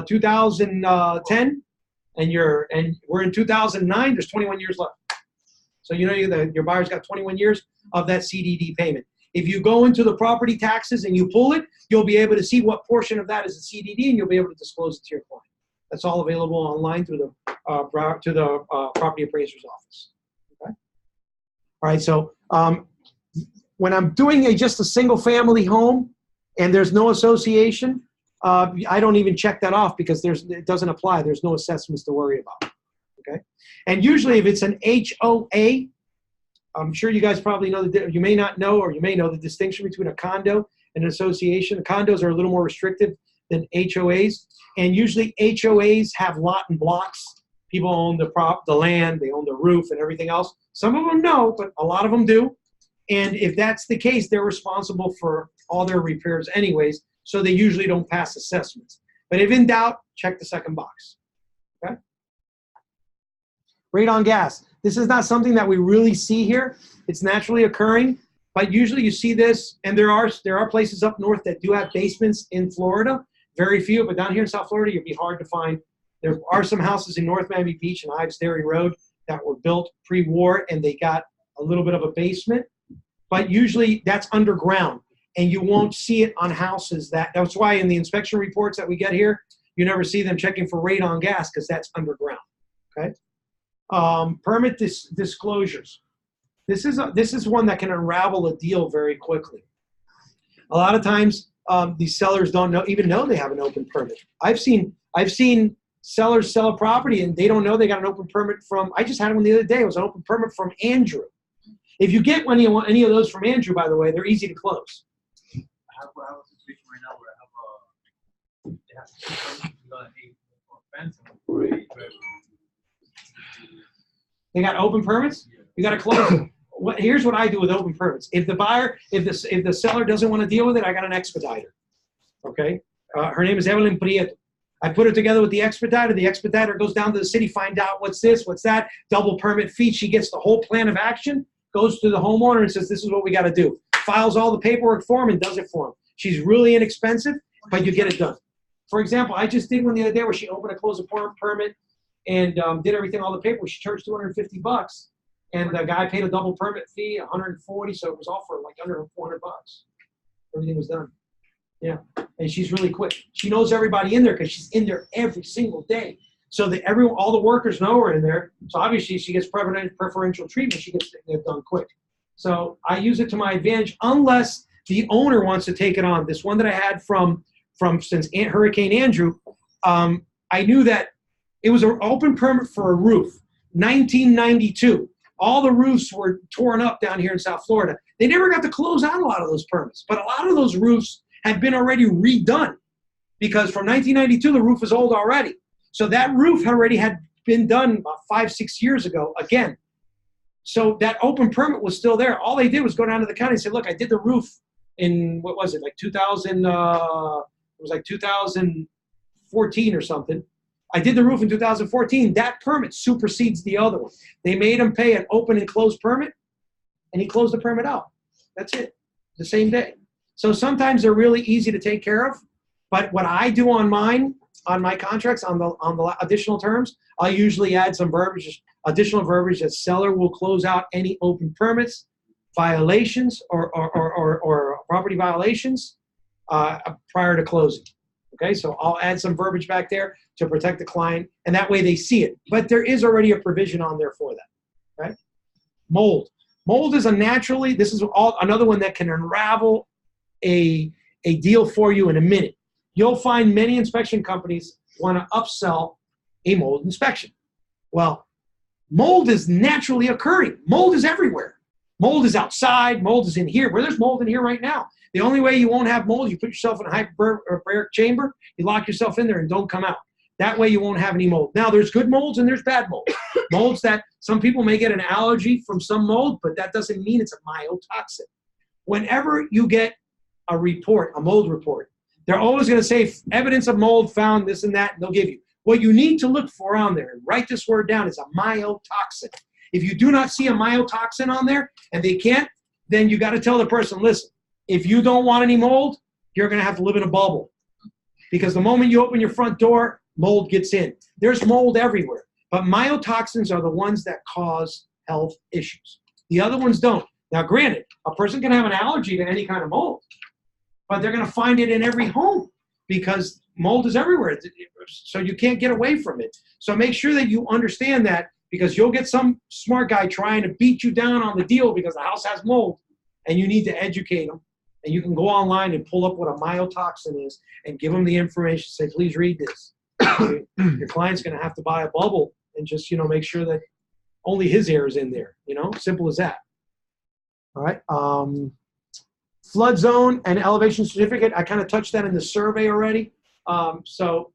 2010. And we're in 2009, there's 21 years left. So you know your buyer's got 21 years of that CDD payment. If you go into the property taxes and you pull it, you'll be able to see what portion of that is a CDD, and you'll be able to disclose it to your client. That's all available online through the property appraiser's office. Okay. All right. So when I'm doing just a single family home and there's no association, I don't even check that off because it doesn't apply. There's no assessments to worry about, okay? And usually if it's an HOA, I'm sure you guys probably know, you may not know, or you may know the distinction between a condo and an association. Condos are a little more restrictive than HOAs, and usually HOAs have lot and blocks. People own the land, they own the roof and everything else. Some of them no, but a lot of them do. And if that's the case, they're responsible for all their repairs anyways, so they usually don't pass assessments. But if in doubt, check the second box, okay? Rate on gas. This is not something that we really see here. It's naturally occurring, but usually you see this, and there are places up north that do have basements in Florida. Very few, but down here in South Florida, you'd be hard to find. There are some houses in North Miami Beach and Ives Dairy Road that were built pre-war, and they got a little bit of a basement, but usually that's underground. And you won't see it on houses. That's why in the inspection reports that we get here, you never see them checking for rate on gas because that's underground, okay? Permit disclosures. This is one that can unravel a deal very quickly. A lot of times, these sellers don't even know they have an open permit. I've seen sellers sell a property and they don't know they got an open permit from, I just had one the other day, it was an open permit from Andrew. If you get any of those from Andrew, by the way, they're easy to close. I have a situation right now where they have fence and they got open permits? You got to close them. Here's what I do with open permits. If the seller doesn't want to deal with it, I got an expediter. Okay? Her name is Evelyn Prieto. I put it together with the expediter. The expediter goes down to the city, find out what's this, what's that, double permit fee. She gets the whole plan of action, goes to the homeowner and says, this is what we got to do. Files all the paperwork for him and does it for him. She's really inexpensive, but you get it done. For example, I just did one the other day where she opened a close a permit and did everything, all the paperwork. She charged $250, and the guy paid a double permit fee, $140, so it was all for like under $400. Everything was done. Yeah, and she's really quick. She knows everybody in there because she's in there every single day. So that all the workers know her in there. So obviously she gets preferential treatment. She gets it done quick. So I use it to my advantage unless the owner wants to take it on. This one that I had from since Hurricane Andrew, I knew that it was an open permit for a roof, 1992. all the roofs were torn up down here in South Florida. They never got to close out a lot of those permits, but a lot of those roofs had been already redone because from 1992, the roof was old already. So that roof already had been done about 5-6 years ago again. So that open permit was still there. All they did was go down to the county and say, look, I did the roof in, what was it, like 2000, it was like 2014 or something. I did the roof in 2014. That permit supersedes the other one. They made him pay an open and closed permit, and he closed the permit out. That's it, the same day. So sometimes they're really easy to take care of. But what I do on mine, on my contracts, on the additional terms, I'll usually add some verbiage, additional verbiage that seller will close out any open permits, violations, or property violations prior to closing. Okay, so I'll add some verbiage back there to protect the client, and that way they see it. But there is already a provision on there for that. Okay, mold. Mold is this is another one that can unravel a deal for you in a minute. You'll find many inspection companies want to upsell a mold inspection. Well, mold is naturally occurring. Mold is everywhere. Mold is outside. Mold is in here. Where there's mold in here right now. The only way you won't have mold, you put yourself in a hyperbaric chamber, you lock yourself in there and don't come out. That way you won't have any mold. Now, there's good molds and there's bad mold. Molds that some people may get an allergy from some mold, but that doesn't mean it's a myotoxin. Whenever you get a report, a mold report, they're always going to say evidence of mold found, this and that, and they'll give you. What you need to look for on there, and write this word down, is a myotoxin. If you do not see a myotoxin on there, and they can't, then you got to tell the person, listen, if you don't want any mold, you're going to have to live in a bubble. Because the moment you open your front door, mold gets in. There's mold everywhere. But myotoxins are the ones that cause health issues. The other ones don't. Now, granted, a person can have an allergy to any kind of mold, but they're going to find it in every home because mold is everywhere. So you can't get away from it. So make sure that you understand that, because you'll get some smart guy trying to beat you down on the deal because the house has mold, and you need to educate them. And you can go online and pull up what a myotoxin is and give them the information. Say, please read this. Your client's going to have to buy a bubble and just, make sure that only his air is in there. Simple as that. All right. Flood zone and elevation certificate. I kind of touched that in the survey already. So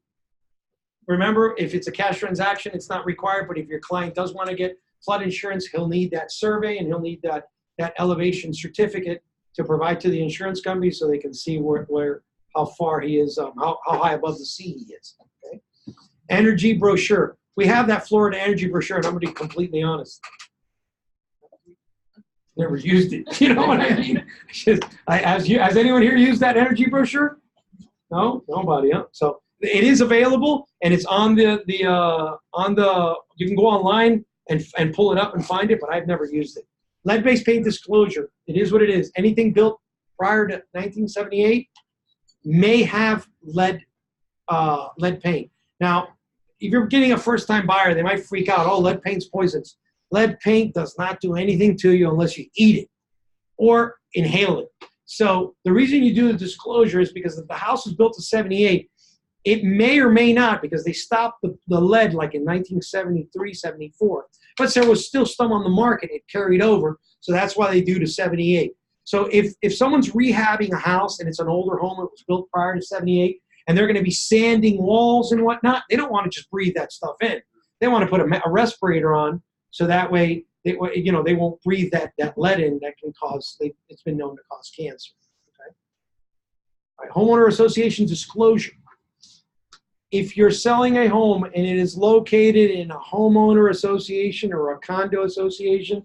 remember, if it's a cash transaction, it's not required. But if your client does want to get flood insurance, he'll need that survey and he'll need that elevation certificate to provide to the insurance company so they can see how far he is, how high above the sea he is. Okay. Energy brochure. We have that Florida energy brochure, and I'm going to be completely honest. Never used it. You know what I mean? Has anyone here used that energy brochure? No, nobody. Huh? So it is available, and it's on the. You can go online and pull it up and find it, but I've never used it. Lead-based paint disclosure. It is what it is. Anything built prior to 1978 may have lead paint. Now, if you're getting a first-time buyer, they might freak out. Oh, lead paint's poisonous. Lead paint does not do anything to you unless you eat it or inhale it. So the reason you do the disclosure is because if the house was built in 78, it may or may not, because they stopped the lead like in 1973, 74. But there was still some on the market. It carried over. So that's why they do to 78. So if someone's rehabbing a house and it's an older home that was built prior to 78, and they're going to be sanding walls and whatnot, they don't want to just breathe that stuff in. They want to put a respirator on, so that way they won't breathe that lead in that can cause, it's been known to cause cancer. Okay? All right, homeowner association disclosure. If you're selling a home and it is located in a homeowner association or a condo association,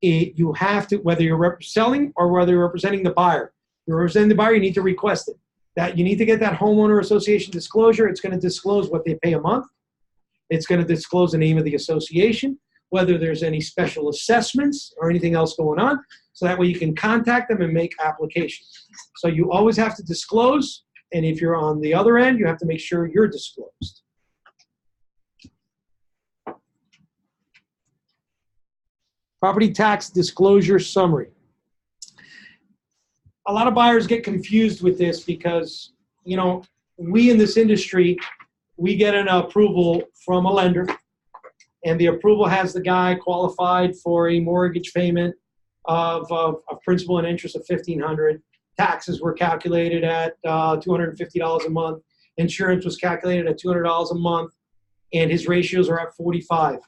you have to, whether you're selling or whether you're representing the buyer. If you're representing the buyer, you need to request it. That you need to get that homeowner association disclosure. It's going to disclose what they pay a month. It's going to disclose the name of the association, whether there's any special assessments or anything else going on. So that way you can contact them and make applications. So you always have to disclose. And if you're on the other end, you have to make sure you're disclosed. Property tax disclosure summary. A lot of buyers get confused with this because, we in this industry, we get an approval from a lender, and the approval has the guy qualified for a mortgage payment of principal and interest of $1,500. Taxes were calculated at $250 a month. Insurance was calculated at $200 a month, and his ratios are at 45,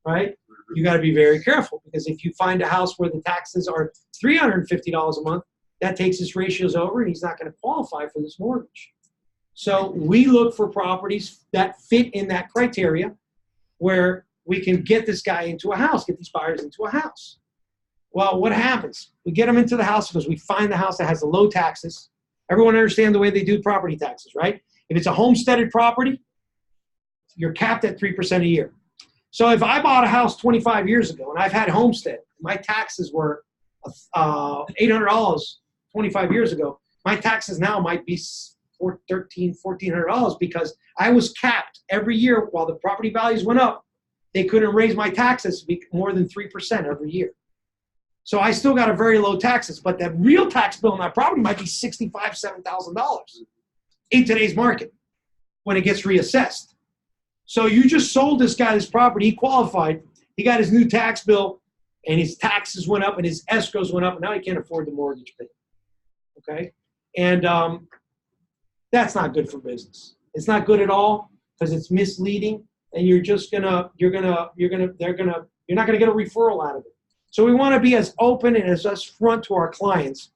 right? You got to be very careful, because if you find a house where the taxes are $350 a month, that takes his ratios over, and he's not going to qualify for this mortgage. So we look for properties that fit in that criteria, where we can get this guy into a house, get these buyers into a house. Well, what happens? We get them into the house because we find the house that has the low taxes. Everyone understands the way they do property taxes, right? If it's a homesteaded property, you're capped at 3% a year. So if I bought a house 25 years ago and I've had homestead, my taxes were $800 25 years ago, my taxes now might be $1,400 because I was capped every year while the property values went up. They couldn't raise my taxes more than 3% every year. So I still got a very low taxes, but the real tax bill on that property might be $65,000, $7,000 in today's market when it gets reassessed. So you just sold this guy this property, he qualified, he got his new tax bill, and his taxes went up and his escrows went up, and now he can't afford the mortgage payment. Okay? And that's not good for business. It's not good at all, because it's misleading, and you're not gonna get a referral out of it. So we want to be as open and as upfront to our clients.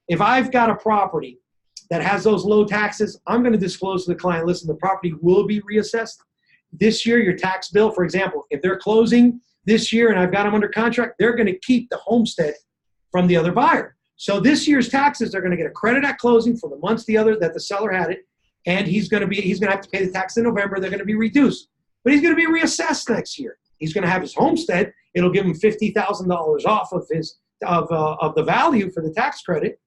If I've got a property that has those low taxes, I'm going to disclose to the client, listen, the property will be reassessed. This year, your tax bill, for example, if they're closing this year and I've got them under contract, they're going to keep the homestead from the other buyer. So this year's taxes, they're going to get a credit at closing for the months that the seller had it, and he's going to have to pay the tax in November. They're going to be reduced, but he's going to be reassessed next year. He's going to have his homestead. It'll give him $50,000 off of the value for the tax credit,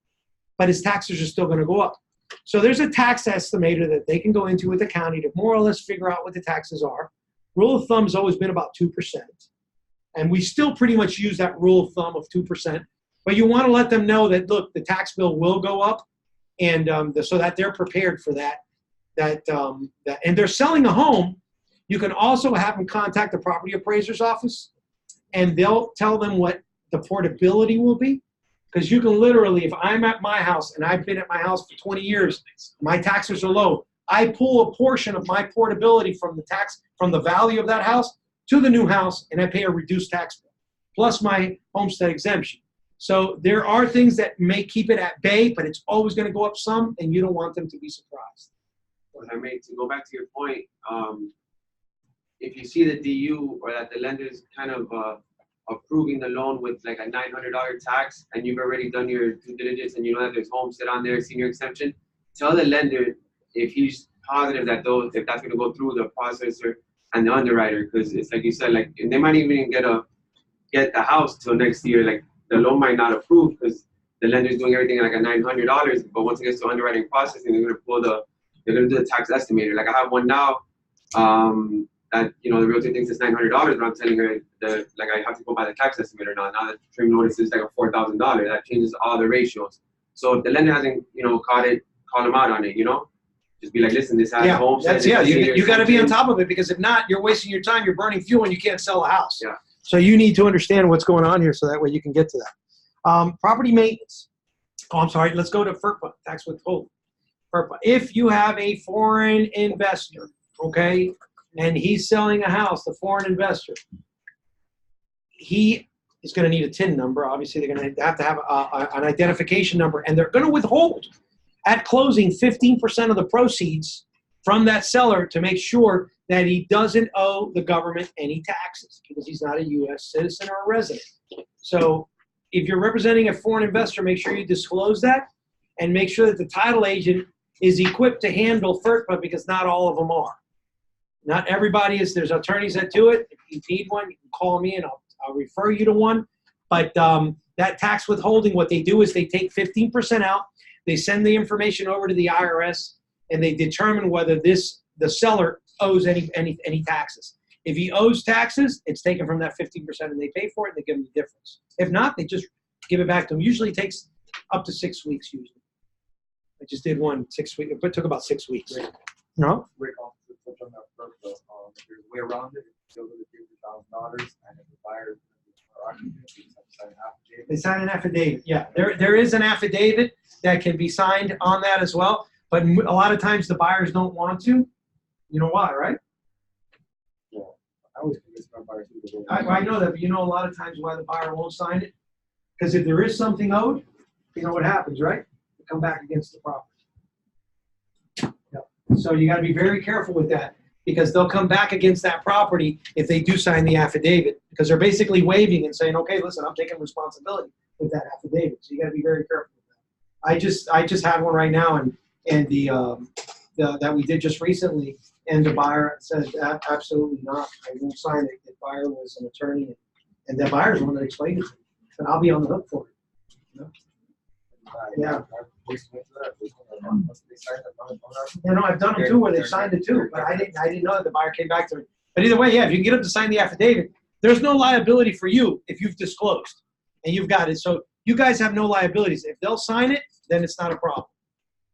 but his taxes are still going to go up. So there's a tax estimator that they can go into with the county to more or less figure out what the taxes are. Rule of thumb has always been about 2%, and we still pretty much use that rule of thumb of 2%. But you want to let them know that, look, the tax bill will go up, and so that they're prepared for that. And they're selling a home. You can also have them contact the property appraiser's office, and they'll tell them what the portability will be. Because you can literally, if I'm at my house and I've been at my house for 20 years, my taxes are low, I pull a portion of my portability from the value of that house to the new house, and I pay a reduced tax bill, plus my homestead exemption. So there are things that may keep it at bay, but it's always going to go up some, and you don't want them to be surprised. I mean, to go back to your point, if you see the DU or that the lender is kind of approving the loan with like a $900 tax, and you've already done your due diligence and you know that there's homestead on there, senior exemption, tell the lender if he's positive that if that's going to go through the processor and the underwriter, because it's like you said, like they might even get the house till next year. Like the loan might not approve because the lender's doing everything like a $900, but once it gets to underwriting processing, they're going to do the tax estimator. Like I have one now. That the realtor thinks it's $900, but I'm telling her like I have to go by the tax estimator now. Now the trim notice is like a $4,000. That changes all the ratios. So if the lender hasn't caught it, call them out on it. Just be like, listen, this has homes. You got to be on top of it, because if not, you're wasting your time. You're burning fuel, and you can't sell a house. Yeah. So you need to understand what's going on here, so that way you can get to that. Property maintenance. Oh, I'm sorry. Let's go to FIRPTA, tax withholding. FIRPTA. If you have a foreign investor, okay, and he's selling a house, the foreign investor, he is going to need a TIN number. Obviously, they're going to have an identification number, and they're going to withhold at closing 15% of the proceeds from that seller to make sure that he doesn't owe the government any taxes, because he's not a U.S. citizen or a resident. So if you're representing a foreign investor, make sure you disclose that, and make sure that the title agent is equipped to handle FIRPTA, because not all of them are. Not everybody is. There's attorneys that do it. If you need one, you can call me and I'll refer you to one. But that tax withholding, what they do is they take 15% out. They send the information over to the IRS, and they determine whether the seller owes any taxes. If he owes taxes, it's taken from that 15%, and they pay for it, and they give him the difference. If not, they just give it back to him. Usually it takes up to 6 weeks. Usually, I just did one 6 weeks. It took about 6 weeks. Rick, No. Rick, to touch from that FIRPTA, there's a way around it, it's still gonna be $3,000, and if the buyer or occupancy, it's like an affidavit. They sign an affidavit, yeah. There is an affidavit that can be signed on that as well, but a lot of times the buyers don't want to. You know why, right? Yeah, I always convince my buyers to do it. I know that, but you know a lot of times why the buyer won't sign it? Because if there is something owed, you know what happens, right? They come back against the property. Yep. So you got to be very careful with that, because they'll come back against that property if they do sign the affidavit, because they're basically waiving and saying, okay, listen, I'm taking responsibility with that affidavit. So you got to be very careful with that. I just had one right now, and that we did just recently, and the buyer said, absolutely not, I won't sign it. The buyer was an attorney, and the buyer's the one that explained it to me, and I'll be on the hook for it. You know? Yeah. No, I've done them too where they've signed it too, but I didn't know that the buyer came back to me. But either way, yeah, if you can get them to sign the affidavit, there's no liability for you if you've disclosed and you've got it. So you guys have no liabilities. If they'll sign it, then it's not a problem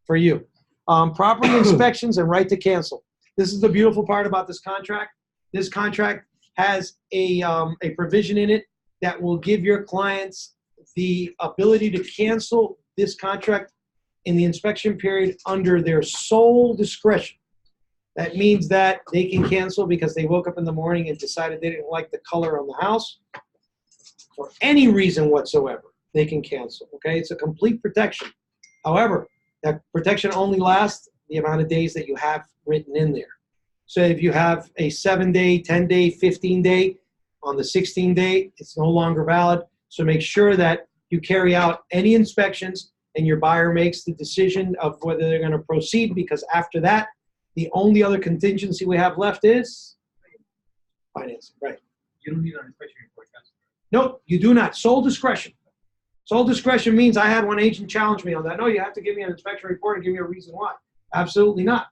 for you. Property inspections and right to cancel. This is the beautiful part about this contract. This contract has a provision in it that will give your clients the ability to cancel this contract in the inspection period under their sole discretion. That means that they can cancel because they woke up in the morning and decided they didn't like the color on the house. For any reason whatsoever, they can cancel, okay? It's a complete protection. However, that protection only lasts the amount of days that you have written in there. So if you have a 7-day, 10-day, 15-day, on the 16th day, it's no longer valid. So make sure that you carry out any inspections and your buyer makes the decision of whether they're going to proceed, because after that, the only other contingency we have left is financing, right? You don't need an inspection report. Nope, you do not. Sole discretion. Sole discretion means I had one agent challenge me on that. No, you have to give me an inspection report and give me a reason why. Absolutely not.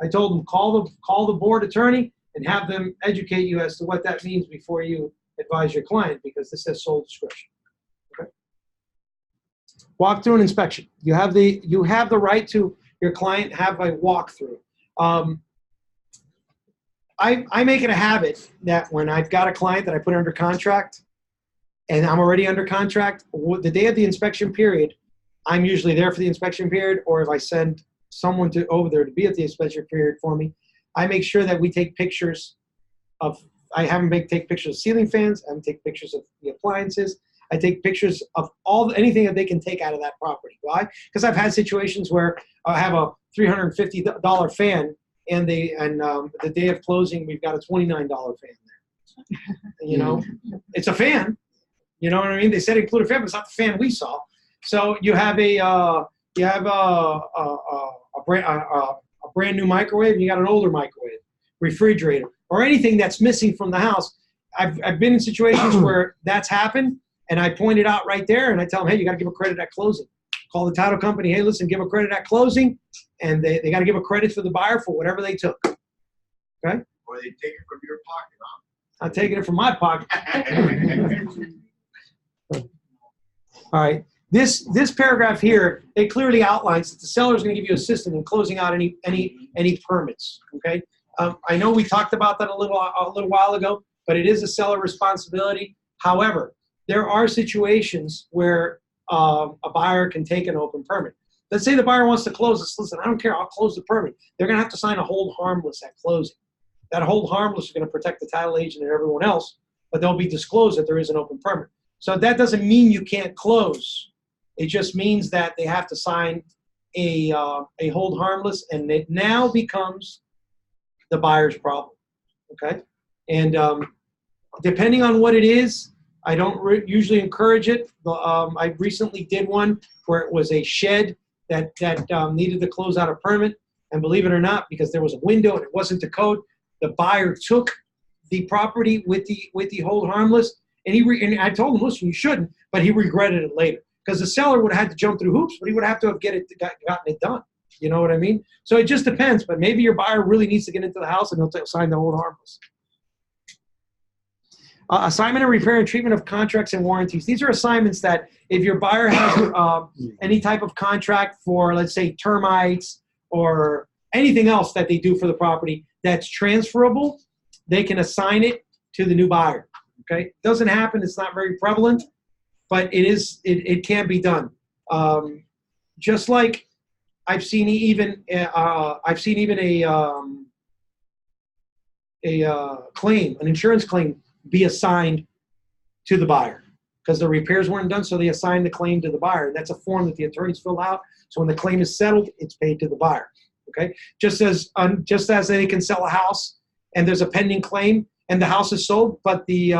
I told them, call the board attorney and have them educate you as to what that means before you advise your client, because this says sole discretion. Okay. Walkthrough and inspection. You have the right to your client have a walkthrough. I make it a habit that when I've got a client that I put under contract and I'm already under contract, the day of the inspection period, I'm usually there for the inspection period, or if I send someone over there to be at the inspection period for me, I make sure that we take pictures of, I have them take pictures of ceiling fans, I have them take pictures of the appliances, I take pictures of anything that they can take out of that property. Why? Because I've had situations where I have a $350 fan, and the day of closing, we've got a $29 fan there. You know, it's a fan. You know what I mean? They said include a fan, but it's not the fan we saw. So you have a brand new microwave, and you got an older microwave, refrigerator, or anything that's missing from the house. I've been in situations where that's happened, and I point it out right there, and I tell them, hey, you got to give a credit at closing. Call the title company, hey, listen, give a credit at closing, and they got to give a credit for the buyer for whatever they took. Okay? Or they take it from your pocket, huh? I'm taking it from my pocket. All right. This paragraph here, it clearly outlines that the seller is going to give you assistance in closing out any permits. Okay. I know we talked about that a little while ago, but it is a seller responsibility. However, there are situations where a buyer can take an open permit. Let's say the buyer wants to close this. Listen, I don't care. I'll close the permit. They're going to have to sign a hold harmless at closing. That hold harmless is going to protect the title agent and everyone else, but they'll be disclosed that there is an open permit. So that doesn't mean you can't close. It just means that they have to sign a hold harmless, and it now becomes the buyer's problem. Okay, and depending on what it is, I don't usually encourage it. I recently did one where it was a shed that needed to close out a permit, and believe it or not, because there was a window and it wasn't to code, the buyer took the property with the hold harmless, and I told him, listen, you shouldn't, but he regretted it later. Because the seller would have had to jump through hoops, but he would have to have gotten it done. You know what I mean? So it just depends. But maybe your buyer really needs to get into the house, and they'll sign the hold harmless. Assignment and repair and treatment of contracts and warranties. These are assignments that if your buyer has any type of contract for, let's say, termites or anything else that they do for the property, that's transferable, they can assign it to the new buyer. Okay, it doesn't happen. It's not very prevalent, but it can be done. Just like I've seen even a claim, an insurance claim, be assigned to the buyer because the repairs weren't done, so they assign the claim to the buyer. And that's a form that the attorneys fill out. So when the claim is settled, it's paid to the buyer. Okay, just as they can sell a house and there's a pending claim and the house is sold, but the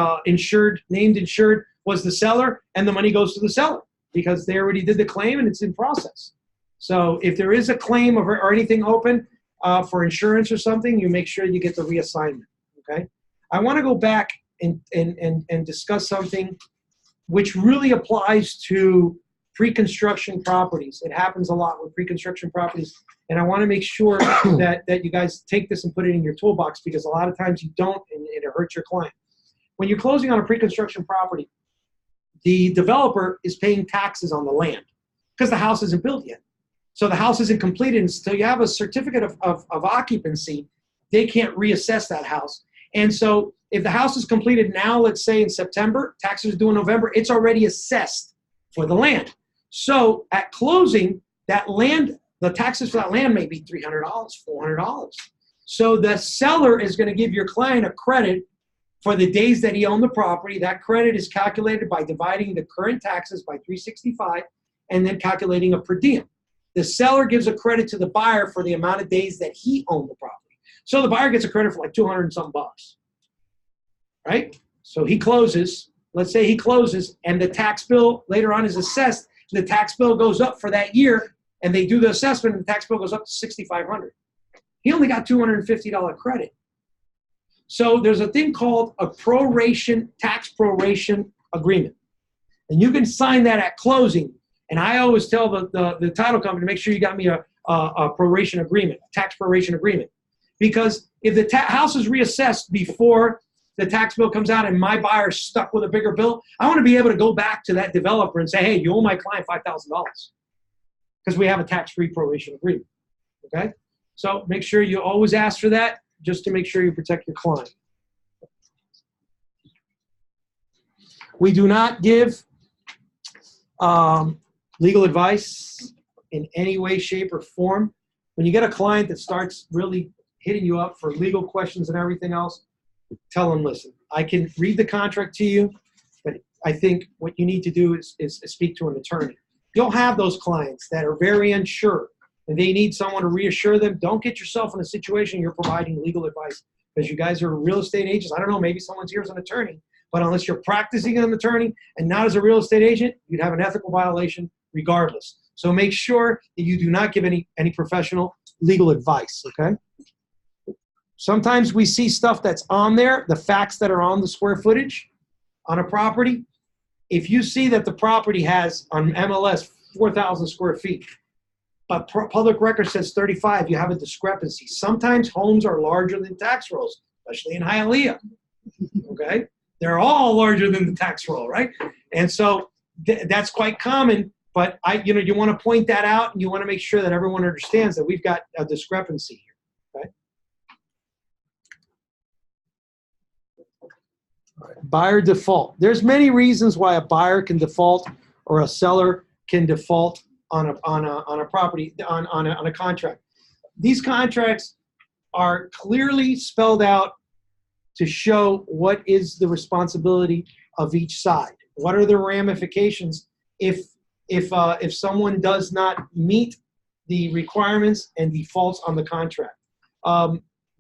named insured was the seller, and the money goes to the seller because they already did the claim and it's in process. So if there is a claim or anything open for insurance or something, you make sure you get the reassignment. Okay, I want to go back and discuss something which really applies to pre-construction properties. It happens a lot with pre-construction properties, and I want to make sure that you guys take this and put it in your toolbox, because a lot of times you don't, and it hurts your client. When you're closing on a pre-construction property, the developer is paying taxes on the land because the house isn't built yet. So the house isn't completed until you have a certificate of occupancy. They can't reassess that house. And so if the house is completed now, let's say in September, taxes are due in November, it's already assessed for the land. So at closing, that land, the taxes for that land may be $300, $400. So the seller is going to give your client a credit for the days that he owned the property. That credit is calculated by dividing the current taxes by 365 and then calculating a per diem. The seller gives a credit to the buyer for the amount of days that he owned the property. So the buyer gets a credit for like 200 and some bucks, right? So he closes, let's say he closes, and the tax bill later on is assessed. The tax bill goes up for that year, and they do the assessment, and the tax bill goes up to $6,500. He only got $250 credit. So there's a thing called a proration, tax proration agreement. And you can sign that at closing. And I always tell the title company to make sure you got me a proration agreement, a tax proration agreement. Because if the house is reassessed before the tax bill comes out and my buyer's stuck with a bigger bill, I want to be able to go back to that developer and say, hey, you owe my client $5,000 because we have a tax-free proration agreement, okay? So make sure you always ask for that just to make sure you protect your client. We do not give legal advice in any way, shape, or form. When you get a client that starts really hitting you up for legal questions and everything else, tell them, listen, I can read the contract to you, but I think what you need to do is speak to an attorney. You'll have those clients that are very unsure and they need someone to reassure them. Don't get yourself in a situation you're providing legal advice, because you guys are real estate agents. I don't know, maybe someone's here as an attorney, but unless you're practicing as an attorney and not as a real estate agent, you'd have an ethical violation regardless. So make sure that you do not give any professional legal advice, okay? Sometimes we see stuff that's on there, the facts that are on the square footage on a property. If you see that the property has on MLS 4,000 square feet, but public record says 35, you have a discrepancy. Sometimes homes are larger than tax rolls, especially in Hialeah, okay? They're all larger than the tax roll, right? And so that's quite common, but you want to point that out, and you want to make sure that everyone understands that we've got a discrepancy here, okay? Buyer default. There's many reasons why a buyer can default or a seller can default on a property, on a contract. These contracts are clearly spelled out to show what is the responsibility of each side. What are the ramifications if someone does not meet the requirements and defaults on the contract?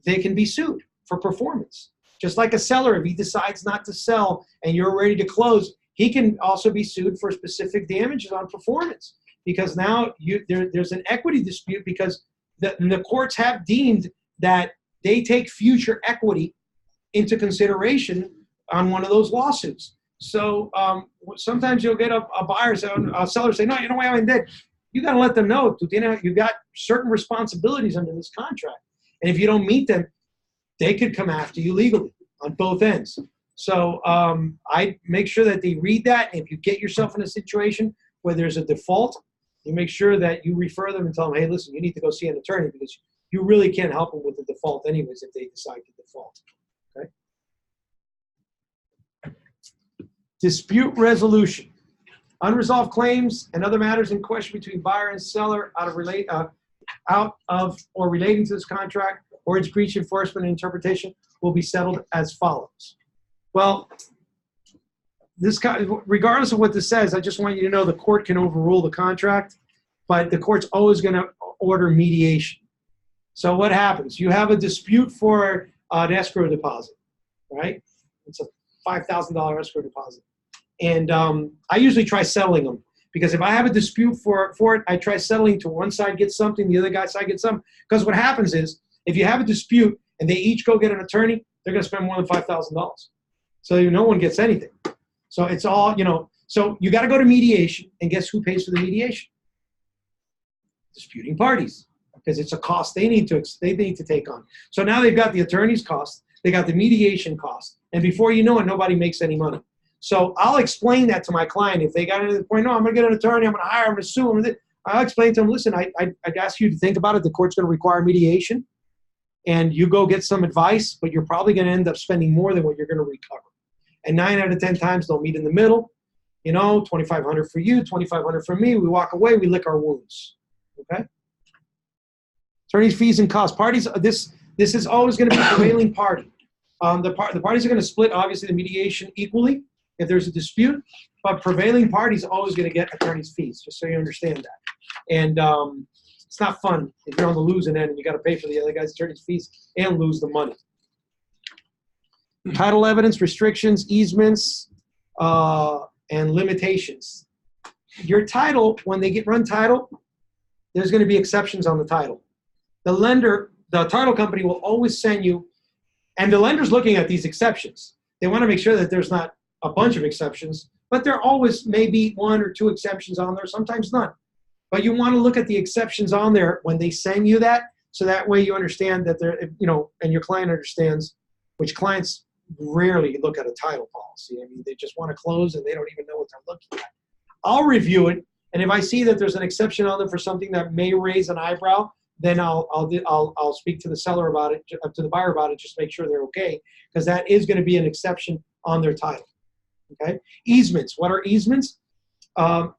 They can be sued for performance. Just like a seller, if he decides not to sell and you're ready to close, he can also be sued for specific damages on performance, because now there's an equity dispute, because the courts have deemed that they take future equity into consideration on one of those lawsuits. So sometimes you'll get a seller say, no, you know what I did. You got to let them know, you got certain responsibilities under this contract. And if you don't meet them, they could come after you legally on both ends. So I make sure that they read that. And if you get yourself in a situation where there's a default, you make sure that you refer them and tell them, hey, listen, you need to go see an attorney, because you really can't help them with the default anyways if they decide to default. Okay. Dispute resolution. Unresolved claims and other matters in question between buyer and seller out of or relating to this contract or its breach, enforcement, and interpretation will be settled as follows. Well, regardless of what this says, I just want you to know the court can overrule the contract, but the court's always going to order mediation. So what happens? You have a dispute for an escrow deposit, right? It's a $5,000 escrow deposit. And I usually try settling them because if I have a dispute for it, I try settling to one side gets something, the other side gets something. Because what happens is if you have a dispute and they each go get an attorney, they're going to spend more than $5,000. So no one gets anything. So it's all, so you got to go to mediation, and guess who pays for the mediation? Disputing parties, because it's a cost they need to take on. So now they've got the attorney's cost, they got the mediation cost, and before you know it, nobody makes any money. So I'll explain that to my client if they got to the point, no, I'm going to get an attorney, I'm going to hire, I'm going to sue him. I'll explain to them, listen, I'd ask you to think about it. The court's going to require mediation, and you go get some advice, but you're probably going to end up spending more than what you're going to recover. And 9 out of 10 times they'll meet in the middle, $2,500 for you, $2,500 for me. We walk away, we lick our wounds. Okay? Attorney's fees and costs. Parties, this is always going to be a prevailing party. The parties are going to split, obviously, the mediation equally if there's a dispute, but prevailing parties are always going to get attorney's fees, just so you understand that. And it's not fun if you're on the losing end and you got to pay for the other guy's attorney's fees and lose the money. Title evidence, restrictions, easements, and limitations. Your title, when they run title, there's going to be exceptions on the title. The lender, the title company will always send you, and the lender's looking at these exceptions. They want to make sure that there's not a bunch of exceptions, but there always may be 1 or 2 exceptions on there, sometimes none. But you want to look at the exceptions on there when they send you that, so that way you understand that they're, and your client understands, which clients rarely look at a title policy. I mean, they just want to close and they don't even know what they're looking at. I'll review it, and if I see that there's an exception on there for something that may raise an eyebrow, then I'll speak to the seller about it, to the buyer about it, just make sure they're okay, because that is going to be an exception on their title. Okay, easements. What are easements? A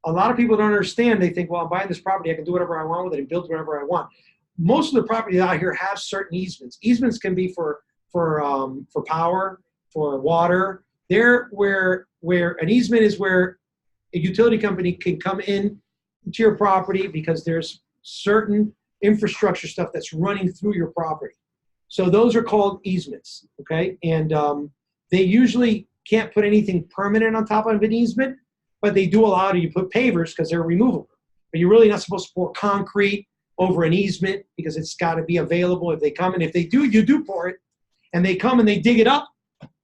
lot of people don't understand. They think, well, I'm buying this property, I can do whatever I want with it and build whatever I want. Most of the properties out here have certain easements. Easements can be for power, for water. They're where an easement is where a utility company can come in to your property because there's certain infrastructure stuff that's running through your property. So those are called easements, okay? And they usually can't put anything permanent on top of an easement, but they do allow you to put pavers because they're removable. But you're really not supposed to pour concrete over an easement because it's got to be available if they come. And if they do, you do pour it, and they come and they dig it up,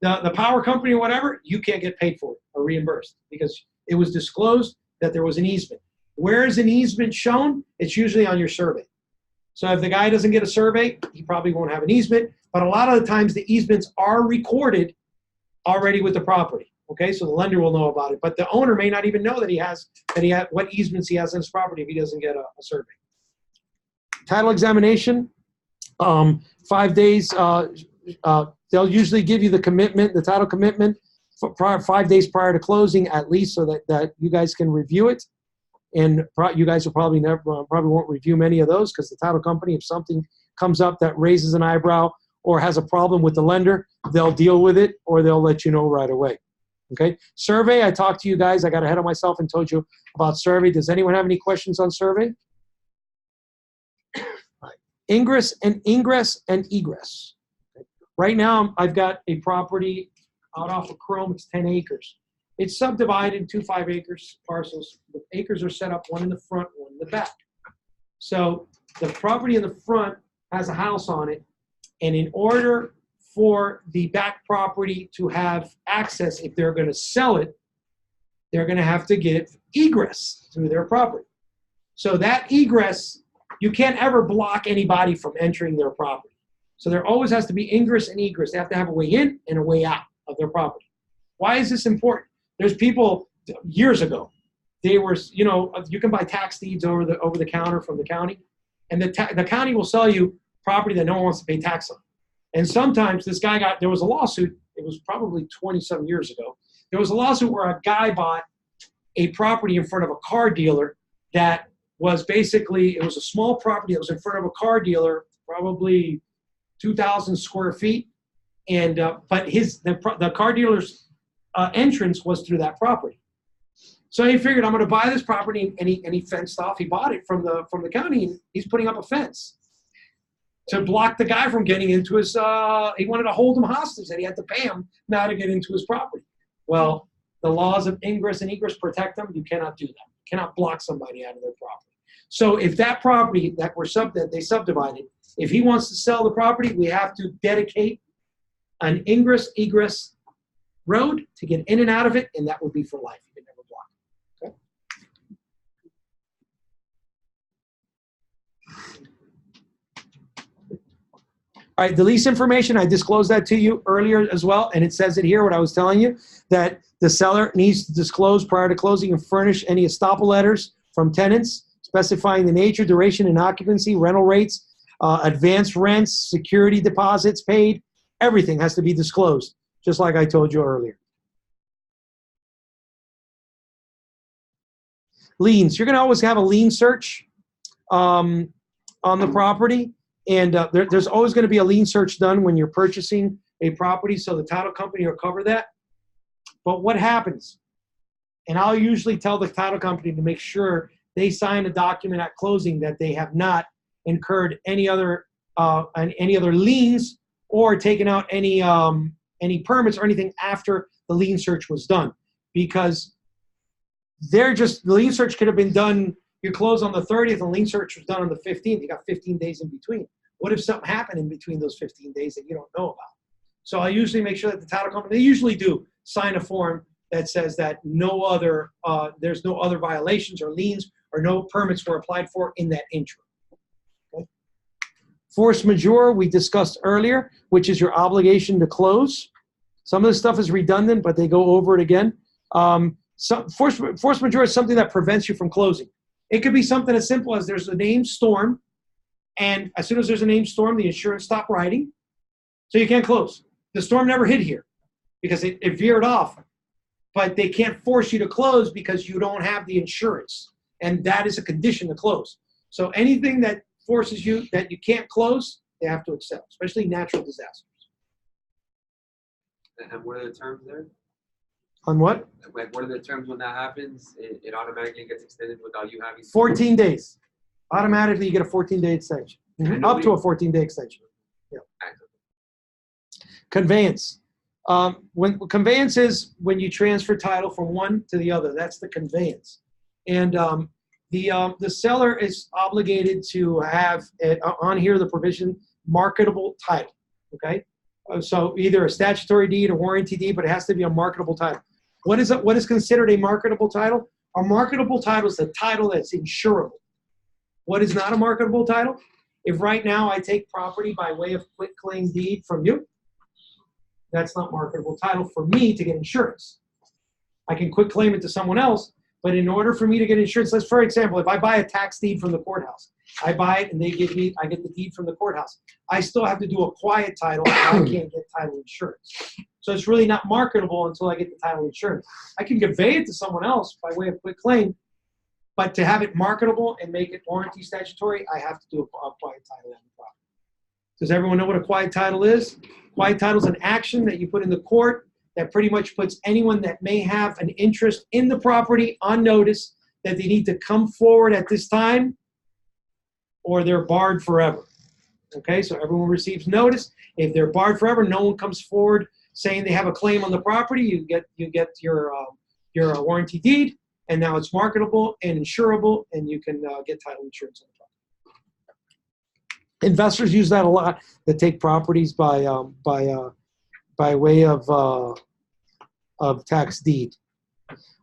the power company or whatever, you can't get paid for it or reimbursed because it was disclosed that there was an easement. Where is an easement shown? It's usually on your survey. So if the guy doesn't get a survey, he probably won't have an easement. But a lot of the times the easements are recorded already with the property. Okay, so the lender will know about it, but the owner may not even know that what easements he has on his property if he doesn't get a survey. Title examination, 5 days. They'll usually give you the commitment, the title commitment, 5 days prior to closing at least, so that you guys can review it. And you guys will probably won't review many of those because the title company, if something comes up that raises an eyebrow or has a problem with the lender, they'll deal with it or they'll let you know right away. Okay. Survey, I talked to you guys. I got ahead of myself and told you about survey. Does anyone have any questions on survey? Ingress and egress. Right now, I've got a property out off of Chrome. It's 10 acres. It's subdivided into 5 acres parcels. The acres are set up, one in the front, one in the back. So the property in the front has a house on it, and in order for the back property to have access, if they're going to sell it, they're going to have to give egress through their property. So that egress, you can't ever block anybody from entering their property. So there always has to be ingress and egress. They have to have a way in and a way out of their property. Why is this important? There's people years ago, they were, you can buy tax deeds over the counter from the county, And the county will sell you property that no one wants to pay tax on. And sometimes this guy there was a lawsuit, it was probably 20-some years ago. There was a lawsuit where a guy bought a property in front of a car dealer that was basically, it was a small property that was in front of a car dealer, probably 2,000 square feet. And, but the car dealer's entrance was through that property. So he figured, I'm going to buy this property, and he fenced off. He bought it from the county, and he's putting up a fence to block the guy from getting into his. He wanted to hold him hostage, that he had to pay him now to get into his property. Well, the laws of ingress and egress protect them. You cannot do that. You cannot block somebody out of their property. So if that property that they subdivided, if he wants to sell the property, we have to dedicate an ingress egress road to get in and out of it, and that would be for life. You can never block it. Okay. All right, the lease information, I disclosed that to you earlier as well, and it says it here, what I was telling you, that the seller needs to disclose prior to closing and furnish any estoppel letters from tenants specifying the nature, duration, and occupancy, rental rates, advance rents, security deposits paid. Everything has to be disclosed, just like I told you earlier. Liens. You're going to always have a lien search on the property. And there's always going to be a lien search done when you're purchasing a property, so the title company will cover that. But what happens? And I'll usually tell the title company to make sure they sign a document at closing that they have not incurred any other liens or taken out any permits or anything after the lien search was done, because the lien search could have been done. You close on the 30th, and lien search was done on the 15th. You got 15 days in between. What if something happened in between those 15 days that you don't know about? So I usually make sure that the title company, they usually do sign a form that says that there's no other violations or liens or no permits were applied for in that interim. Okay. Force majeure, we discussed earlier, which is your obligation to close. Some of this stuff is redundant, but they go over it again. Force majeure is something that prevents you from closing. It could be something as simple as there's a named storm, and as soon as there's a named storm, the insurance stopped writing, so you can't close. The storm never hit here because it veered off, but they can't force you to close because you don't have the insurance, and that is a condition to close. So anything that forces you that you can't close, they have to accept, especially natural disasters. And what are the terms there? On what? Like, what are the terms when that happens? It automatically gets extended without you having. 14 days. Automatically, you get a 14-day extension. Up to a 14-day extension. Yeah. Conveyance. When conveyance is when you transfer title from one to the other. That's the conveyance. And the seller is obligated to have on here the provision marketable title. Okay. So either a statutory deed or warranty deed, but it has to be a marketable title. What is considered a marketable title? A marketable title is the title that's insurable. What is not a marketable title? If right now I take property by way of quit claim deed from you, that's not marketable title for me to get insurance. I can quit claim it to someone else, but in order for me to get insurance, let's, for example, if I buy a tax deed from the courthouse, I buy it and I get the deed from the courthouse. I still have to do a quiet title, and I can't get title insurance. So it's really not marketable until I get the title insurance. I can convey it to someone else by way of quit claim, but to have it marketable and make it warranty statutory, I have to do a quiet title on the property. Does everyone know what a quiet title is? Quiet title is an action that you put in the court that pretty much puts anyone that may have an interest in the property on notice that they need to come forward at this time or they're barred forever. Okay, so everyone receives notice. If they're barred forever, no one comes forward saying they have a claim on the property. You get your warranty deed, and now it's marketable and insurable, and you can get title insurance on the property. Investors use that a lot to take properties by way of tax deed.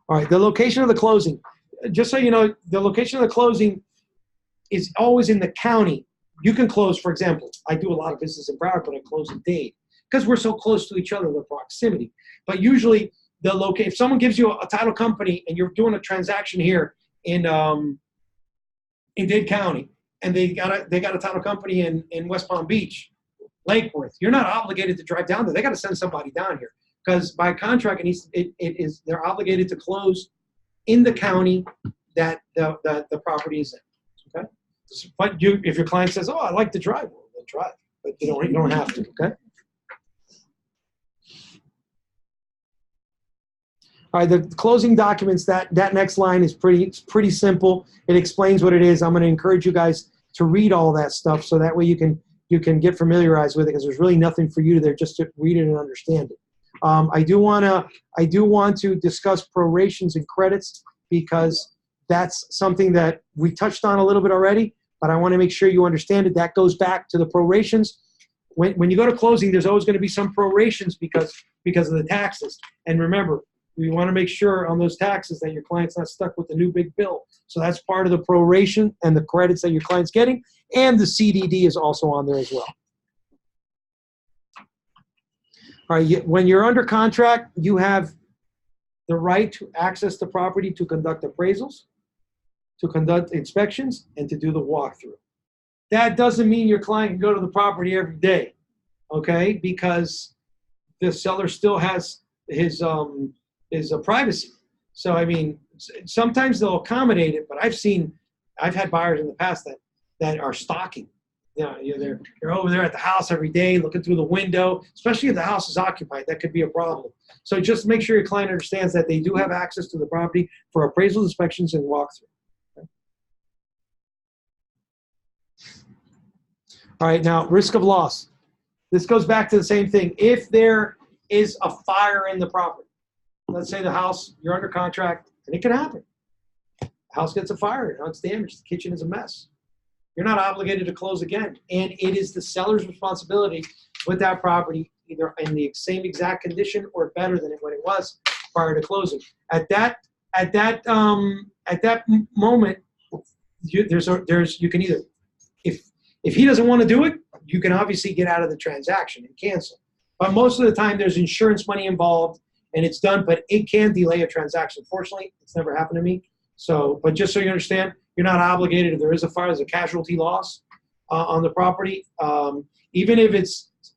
All right, the location of the closing. Just so you know, the location of the closing is always in the county. You can close, for example, I do a lot of business in Broward, but I close in Dade because we're so close to each other, the proximity. But usually, if someone gives you a title company and you're doing a transaction here in Dade County, and they got a title company in West Palm Beach, Lake Worth. You're not obligated to drive down there. They got to send somebody down here because by contract they're obligated to close in the county that the property is in. Okay, but if your client says, "Oh, I like to drive," well, then drive, but you don't have to. Okay. All right, the closing documents, that next line is pretty simple. It explains what it is. I'm going to encourage you guys to read all that stuff so that way you can get familiarized with it because there's really nothing for you there just to read it and understand it. I do want to discuss prorations and credits because that's something that we touched on a little bit already, but I want to make sure you understand it. That goes back to the prorations. When you go to closing, there's always going to be some prorations because of the taxes. And remember, we want to make sure on those taxes that your client's not stuck with the new big bill. So that's part of the proration and the credits that your client's getting. And the CDD is also on there as well. All right, when you're under contract, you have the right to access the property to conduct appraisals, to conduct inspections, and to do the walkthrough. That doesn't mean your client can go to the property every day, okay? Because the seller still has his privacy. So, I mean, sometimes they'll accommodate it, but I've had buyers in the past that are stalking. They're over there at the house every day looking through the window, especially if the house is occupied. That could be a problem. So just make sure your client understands that they do have access to the property for appraisal, inspections, and walkthrough. Okay. All right, now, risk of loss. This goes back to the same thing. If there is a fire in the property, let's say the house, you're under contract, and it can happen. The house gets a fire, it's damaged, the kitchen is a mess. You're not obligated to close again. And it is the seller's responsibility with that property, either in the same exact condition or better than what it was prior to closing. At that moment, you can either, if he doesn't want to do it, you can obviously get out of the transaction and cancel. But most of the time, there's insurance money involved, and it's done, but it can delay a transaction. Fortunately, it's never happened to me. So, but just so you understand, you're not obligated. If there is a fire, there's a casualty loss on the property. Even if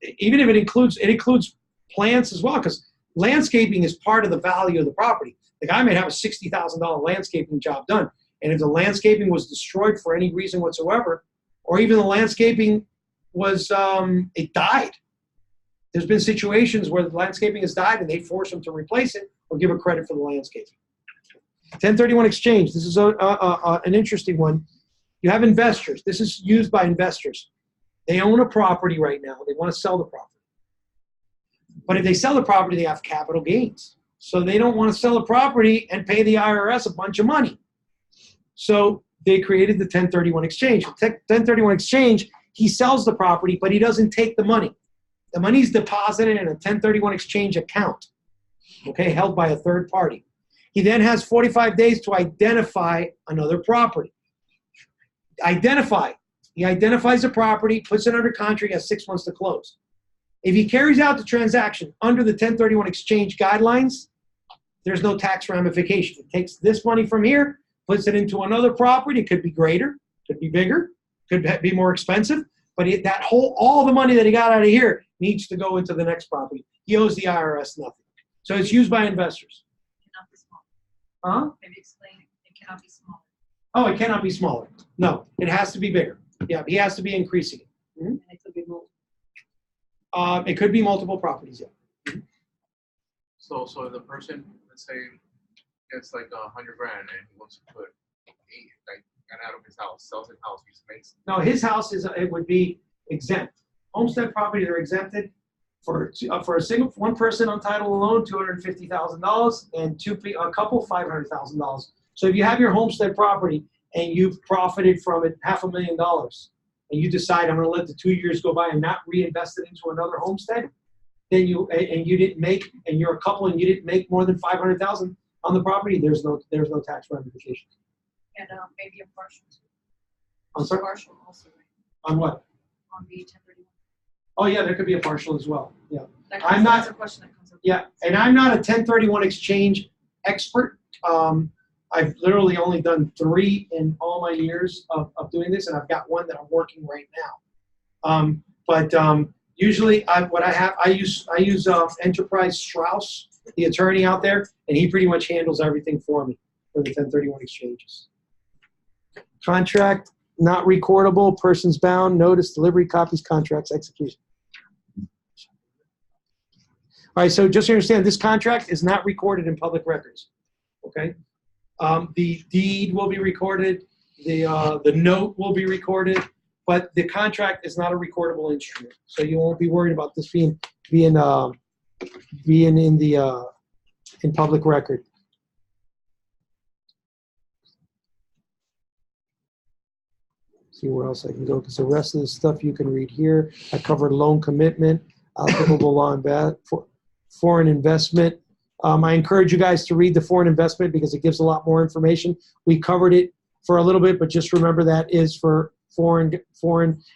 it includes plants as well, because landscaping is part of the value of the property. The guy may have a $60,000 landscaping job done, and if the landscaping was destroyed for any reason whatsoever, or even the landscaping was it died. There's been situations where the landscaping has died and they force them to replace it or give a credit for the landscaping. 1031 exchange. This is an interesting one. You have investors. This is used by investors. They own a property right now. They want to sell the property. But if they sell the property, they have capital gains. So they don't want to sell the property and pay the IRS a bunch of money. So they created the 1031 exchange. 1031 exchange, he sells the property, but he doesn't take the money. The money's deposited in a 1031 exchange account, okay, held by a third party. He then has 45 days to identify another property. He identifies the property, puts it under contract, has 6 months to close. If he carries out the transaction under the 1031 exchange guidelines, there's no tax ramification. He takes this money from here, puts it into another property. It could be greater, could be bigger, could be more expensive, but all the money that he got out of here needs to go into the next property. He owes the IRS nothing. So it's used by investors. Cannot be small. Huh? Maybe explain it cannot be small. Oh, it cannot be smaller. No, it has to be bigger. Yeah, he has to be increasing it. And it could be moved. It could be multiple properties, yeah. So if the person, let's say, gets like $100,000 and he wants to put out of his house, sells his house, he makes. No, his house it would be exempt. Homestead properties are exempted for one person on title alone, $250,000, and a couple, $500,000. So if you have your homestead property and you've profited from it $500,000, and you decide I'm going to let the 2 years go by and not reinvest it into another homestead, then you're a couple and you didn't make more than $500,000 on the property, there's no tax ramification. And maybe a partial. I'm sorry? Partial also, right? On what? On the 1031. Oh yeah, there could be a partial as well. Yeah. That's a question that comes up. Yeah, and I'm not a 1031 exchange expert. I've literally only done 3 in all my years of doing this, and I've got one that I'm working right now. Usually, I use Enterprise Strauss, the attorney out there, and he pretty much handles everything for me for the 1031 exchanges. Contract not recordable, persons bound, notice, delivery, copies, contracts, execution. All right, so just to understand, this contract is not recorded in public records. Okay, the deed will be recorded, the note will be recorded, but the contract is not a recordable instrument. So you won't be worried about this being in public record. See where else I can go, because the rest of the stuff you can read here. I covered loan commitment, applicable law and foreign investment. I encourage you guys to read the foreign investment because it gives a lot more information. We covered it for a little bit, but just remember that is for foreign.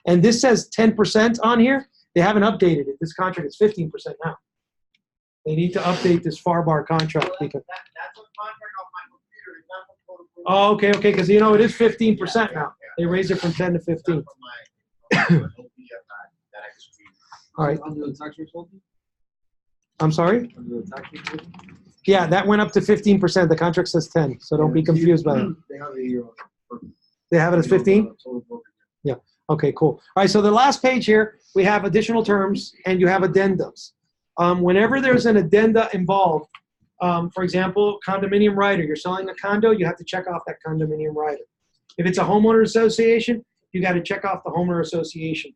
And this says 10% on here. They haven't updated it. This contract is 15% now. They need to update this FAR-bar contract because. That's a contract on my computer. It's not a photo. Oh, okay, it is 15% now. They raised it from 10 to 15. All right. Under the tax result? I'm sorry? Under the tax result? Yeah, that went up to 15%. The contract says 10, so don't be confused by that. They have it as 15? Yeah. Okay, cool. All right, so the last page here, we have additional terms, and you have addendums. Whenever there's an addenda involved, for example, condominium rider, you're selling a condo, you have to check off that condominium rider. If it's a homeowner association, you got to check off the homeowner association.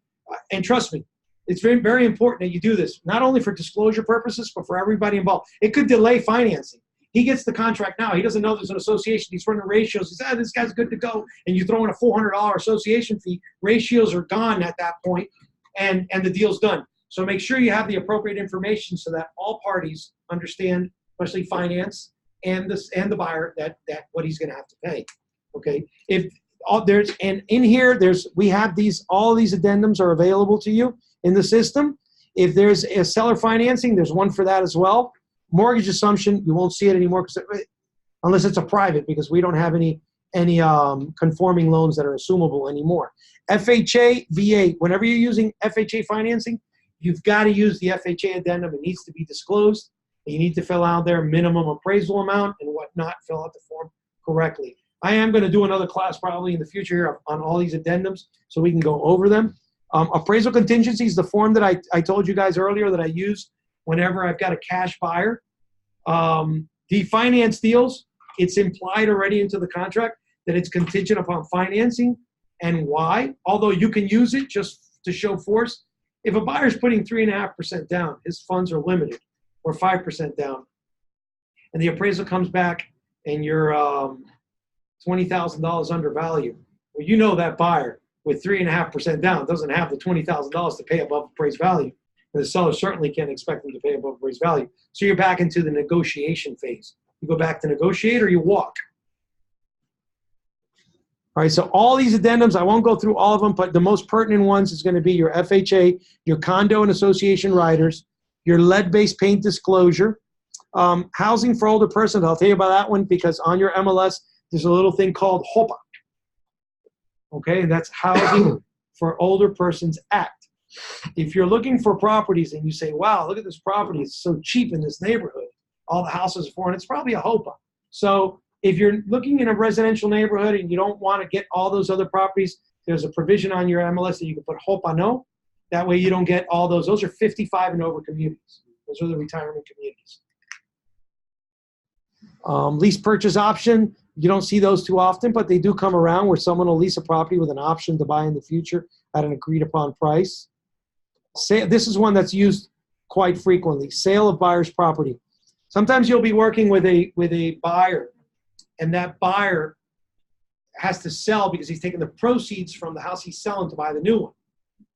And trust me, it's very, very important that you do this, not only for disclosure purposes, but for everybody involved. It could delay financing. He gets the contract now. He doesn't know there's an association. He's running ratios. He says, this guy's good to go. And you throw in a $400 association fee. Ratios are gone at that point, and the deal's done. So make sure you have the appropriate information so that all parties understand, especially finance and the buyer, that what he's going to have to pay. Okay. We have all these addendums are available to you in the system. If there's a seller financing, there's one for that as well. Mortgage assumption, you won't see it anymore unless it's a private, because we don't have any conforming loans that are assumable anymore. FHA, VA, whenever you're using FHA financing, you've got to use the FHA addendum. It needs to be disclosed. And you need to fill out their minimum appraisal amount and whatnot, fill out the form correctly. I am going to do another class probably in the future here on all these addendums so we can go over them. Appraisal contingencies, the form that I told you guys earlier that I use whenever I've got a cash buyer. The finance deals, it's implied already into the contract that it's contingent upon financing and why. Although you can use it just to show force. If a buyer's putting 3.5% down, his funds are limited, or 5% down, and the appraisal comes back and you're $20,000 undervalued. Well, you know that buyer with 3.5% down doesn't have the $20,000 to pay above appraised value. And the seller certainly can't expect them to pay above appraised value. So you're back into the negotiation phase. You go back to negotiate or you walk. All right, so all these addendums, I won't go through all of them, but the most pertinent ones is going to be your FHA, your condo and association riders, your lead-based paint disclosure, housing for older persons. I'll tell you about that one because on your MLS, there's a little thing called HOPA. Okay, and that's Housing for Older Persons Act. If you're looking for properties and you say, wow, look at this property, it's so cheap in this neighborhood, all the houses are foreign, it's probably a HOPA. So if you're looking in a residential neighborhood and you don't want to get all those other properties, there's a provision on your MLS that you can put HOPA no. That way you don't get all those. Those are 55 and over communities. Those are the retirement communities. Lease purchase option. You don't see those too often, but they do come around where someone will lease a property with an option to buy in the future at an agreed upon price. This is one that's used quite frequently. Sale of buyer's property. Sometimes you'll be working with a buyer, and that buyer has to sell because he's taking the proceeds from the house he's selling to buy the new one.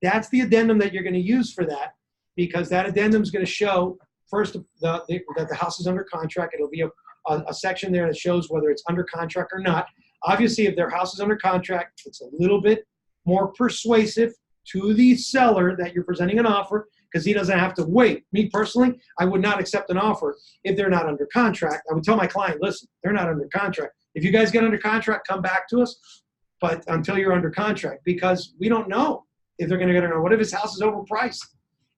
That's the addendum that you're going to use for that, because that addendum is going to show first that the house is under contract. It'll be a section there that shows whether it's under contract or not. Obviously, if their house is under contract, it's a little bit more persuasive to the seller that you're presenting an offer because he doesn't have to wait. Me personally, I would not accept an offer if they're not under contract. I would tell my client, listen, they're not under contract. If you guys get under contract, come back to us. But until you're under contract, because we don't know if they're going to get it or not. What if his house is overpriced?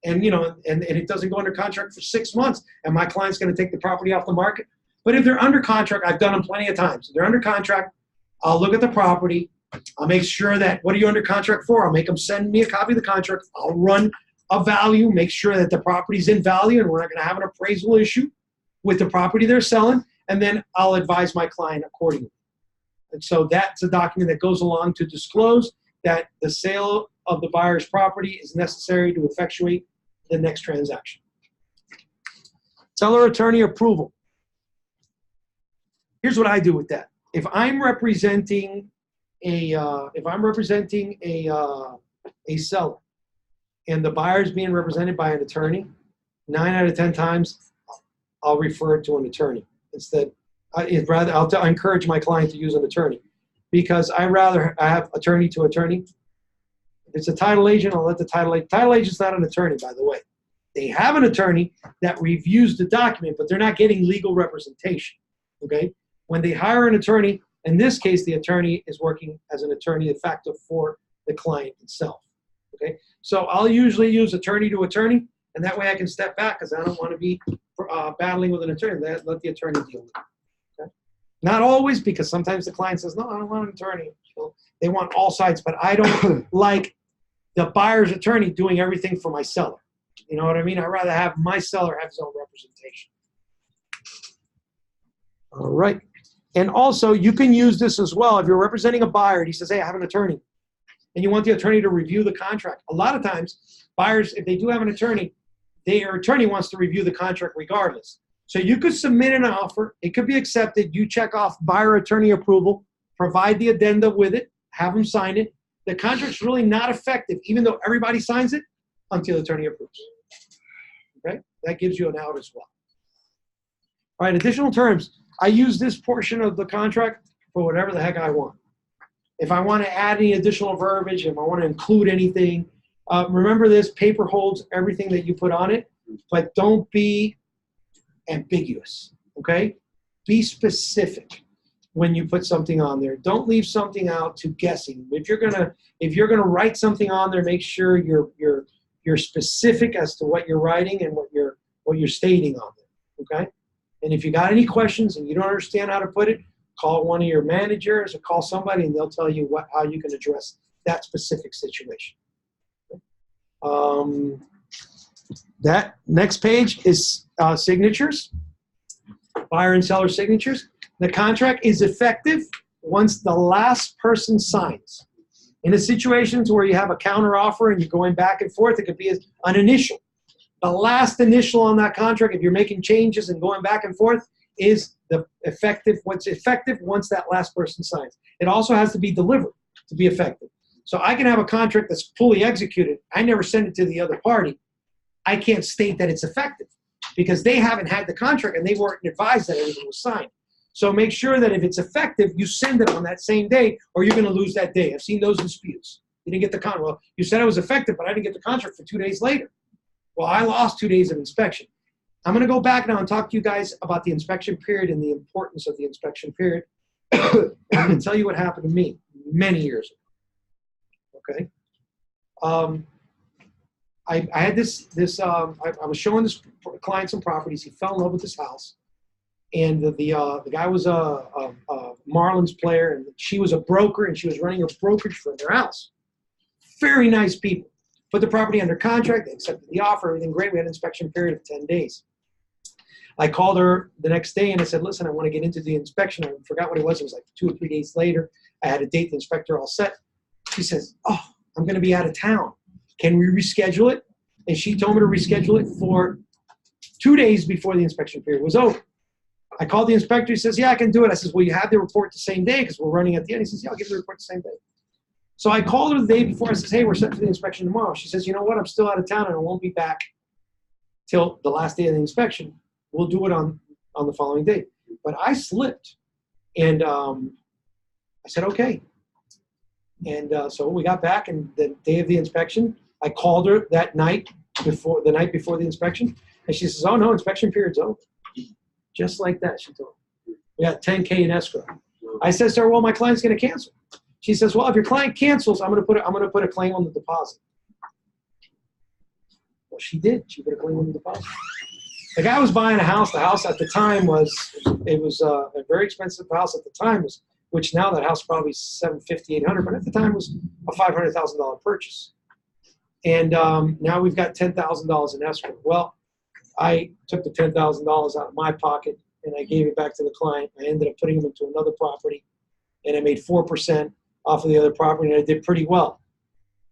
And, you know, and it doesn't go under contract for 6 months, and my client's going to take the property off the market. But if they're under contract, I've done them plenty of times. If they're under contract, I'll look at the property. I'll make sure that, what are you under contract for? I'll make them send me a copy of the contract. I'll run a value, make sure that the property's in value, and we're not going to have an appraisal issue with the property they're selling, and then I'll advise my client accordingly. And so that's a document that goes along to disclose that the sale of the buyer's property is necessary to effectuate the next transaction. Seller attorney approval. Here's what I do with that. If I'm representing a seller and the buyer is being represented by an attorney, 9 out of 10 times I'll refer it to an attorney instead. I encourage my client to use an attorney because I rather have attorney to attorney. If it's a title agent, I'll let the title agent's not an attorney, by the way. They have an attorney that reviews the document, but they're not getting legal representation, okay? When they hire an attorney, in this case, the attorney is working as an attorney de facto for the client itself, okay? So I'll usually use attorney to attorney, and that way I can step back because I don't want to be battling with an attorney. Let the attorney deal with it. Okay? Not always, because sometimes the client says, no, I don't want an attorney. So they want all sides, but I don't like the buyer's attorney doing everything for my seller. You know what I mean? I'd rather have my seller have his own representation. All right. And also, you can use this as well. If you're representing a buyer and he says, hey, I have an attorney, and you want the attorney to review the contract. A lot of times, buyers, if they do have an attorney, their attorney wants to review the contract regardless. So you could submit an offer. It could be accepted. You check off buyer attorney approval, provide the addenda with it, have them sign it. The contract's really not effective, even though everybody signs it, until the attorney approves. Okay? That gives you an out as well. All right, additional terms. I use this portion of the contract for whatever the heck I want. If I want to add any additional verbiage, if I want to include anything, remember this, paper holds everything that you put on it, but don't be ambiguous, okay? Be specific when you put something on there. Don't leave something out to guessing. If you're gonna write something on there, make sure you're specific as to what you're writing and what you're stating on there, okay? And if you got any questions and you don't understand how to put it, call one of your managers or call somebody and they'll tell you how you can address that specific situation. That next page is signatures, buyer and seller signatures. The contract is effective once the last person signs. In a situations where you have a counter offer and you're going back and forth, it could be an initial. The last initial on that contract, if you're making changes and going back and forth, is the effective, once that last person signs. It also has to be delivered to be effective. So I can have a contract that's fully executed. I never send it to the other party. I can't state that it's effective because they haven't had the contract and they weren't advised that everything was signed. So make sure that if it's effective, you send it on that same day or you're going to lose that day. I've seen those disputes. You didn't get the contract. Well, you said it was effective, but I didn't get the contract for 2 days later. Well, I lost 2 days of inspection. I'm going to go back now and talk to you guys about the inspection period and the importance of the inspection period. I'm going to tell you what happened to me many years ago. Okay. I had I was showing this client some properties. He fell in love with this house. And the guy was a Marlins player, and she was a broker, and she was running a brokerage for their house. Very nice people. Put the property under contract. They accepted the offer. Everything great. We had an inspection period of 10 days. I called her the next day, and I said, listen, I want to get into the inspection. I forgot what it was. It was like 2 or 3 days later. I had a date, the inspector all set. She says, oh, I'm going to be out of town. Can we reschedule it? And she told me to reschedule it for 2 days before the inspection period was over. I called the inspector. He says, yeah, I can do it. I says, well, you have the report the same day because we're running at the end. He says, yeah, I'll give you the report the same day. So I called her the day before. I says, hey, we're set for the inspection tomorrow. She says, you know what? I'm still out of town and I won't be back till the last day of the inspection. We'll do it on the following day. But I slipped. And I said, okay. And so we got back, and the day of the inspection, I called her that night before the inspection. And she says, oh, no, inspection period's over. Just like that, she told me. We got $10K in escrow. I says to her, well, my client's going to cancel. She says, well, if your client cancels, I'm going to put a claim on the deposit. Well, she did. She put a claim on the deposit. The guy was buying a house. The house at the time was a very expensive house at the time, which now that house probably $750, $800, but at the time was a $500,000 purchase. And now we've got $10,000 in escrow. Well, I took the $10,000 out of my pocket and I gave it back to the client. I ended up putting them into another property, and I made 4% off of the other property, and I did pretty well.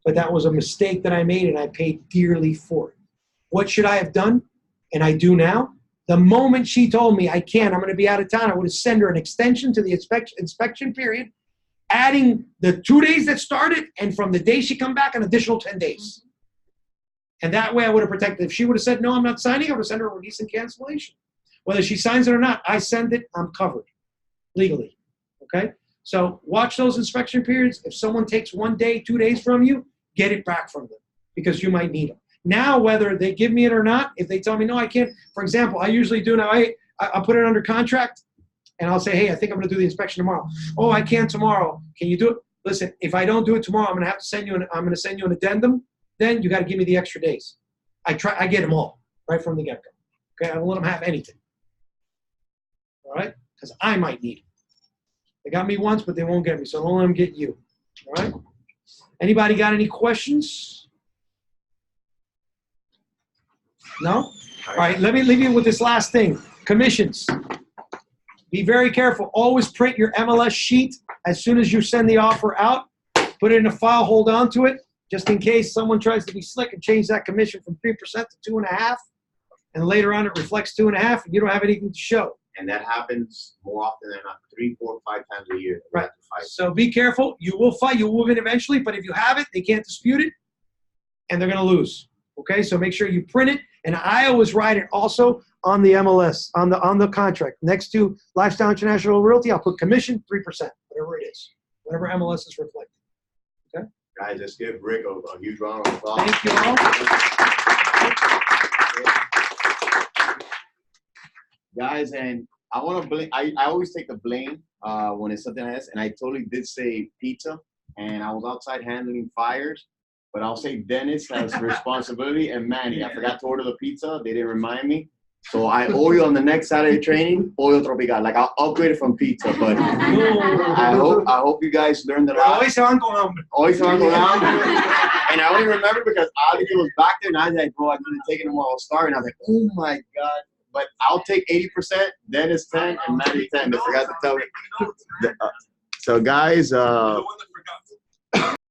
But that was a mistake that I made, and I paid dearly for it. What should I have done? And I do now. The moment she told me I can't, I'm going to be out of town, I would have sent her an extension to the inspection period, adding the 2 days that started, and from the day she come back, an additional 10 days. And that way I would have protected. If she would have said, no, I'm not signing, I would have sent her a release and cancellation. Whether she signs it or not, I send it, I'm covered legally. Okay? So watch those inspection periods. If someone takes 1 day, 2 days from you, get it back from them because you might need them. Now, whether they give me it or not, if they tell me, no, I can't. For example, I usually do now, I'll put it under contract and I'll say, hey, I think I'm going to do the inspection tomorrow. Oh, I can't tomorrow. Can you do it? Listen, if I don't do it tomorrow, I'm going to have to send you an addendum. Then you got to give me the extra days. I get them all right from the get-go. Okay, I don't let them have anything. All right, because I might need them. They got me once, but they won't get me, so don't let them get you. All right. Anybody got any questions? No. All right. Let me leave you with this last thing. Commissions. Be very careful. Always print your MLS sheet as soon as you send the offer out. Put it in a file. Hold on to it. Just in case someone tries to be slick and change that commission from 3% to 2.5%, and later on it reflects 2.5%, and you don't have anything to show. And that happens more often than not, 3, 4, 5 times a year. Right. So be careful. You will fight. You will win eventually, but if you have it, they can't dispute it, and they're going to lose. Okay. So make sure you print it, and I always write it also on the MLS on the contract next to Lifestyle International Realty. I'll put commission 3%, whatever it is, whatever MLS is reflected. Okay. Guys, let's give Rick a huge round of applause. Thank you all. Guys, and I want to blame, I always take the blame when it's something like this, and I totally did say pizza, and I was outside handling fires, but I'll say Dennis has responsibility, and Manny, I forgot to order the pizza. They didn't remind me. So I owe you on the next Saturday training, Pollo Tropical. Like, I'll upgrade it from pizza, but I hope you guys learned a lot. Always on con hambre. And I only remember because Ali was back there, and I was like, bro, I could have taken him while I was starting. I was like, oh my God. But I'll take 80%, Dennis 10, and Manny 10. They forgot to tell me. So guys,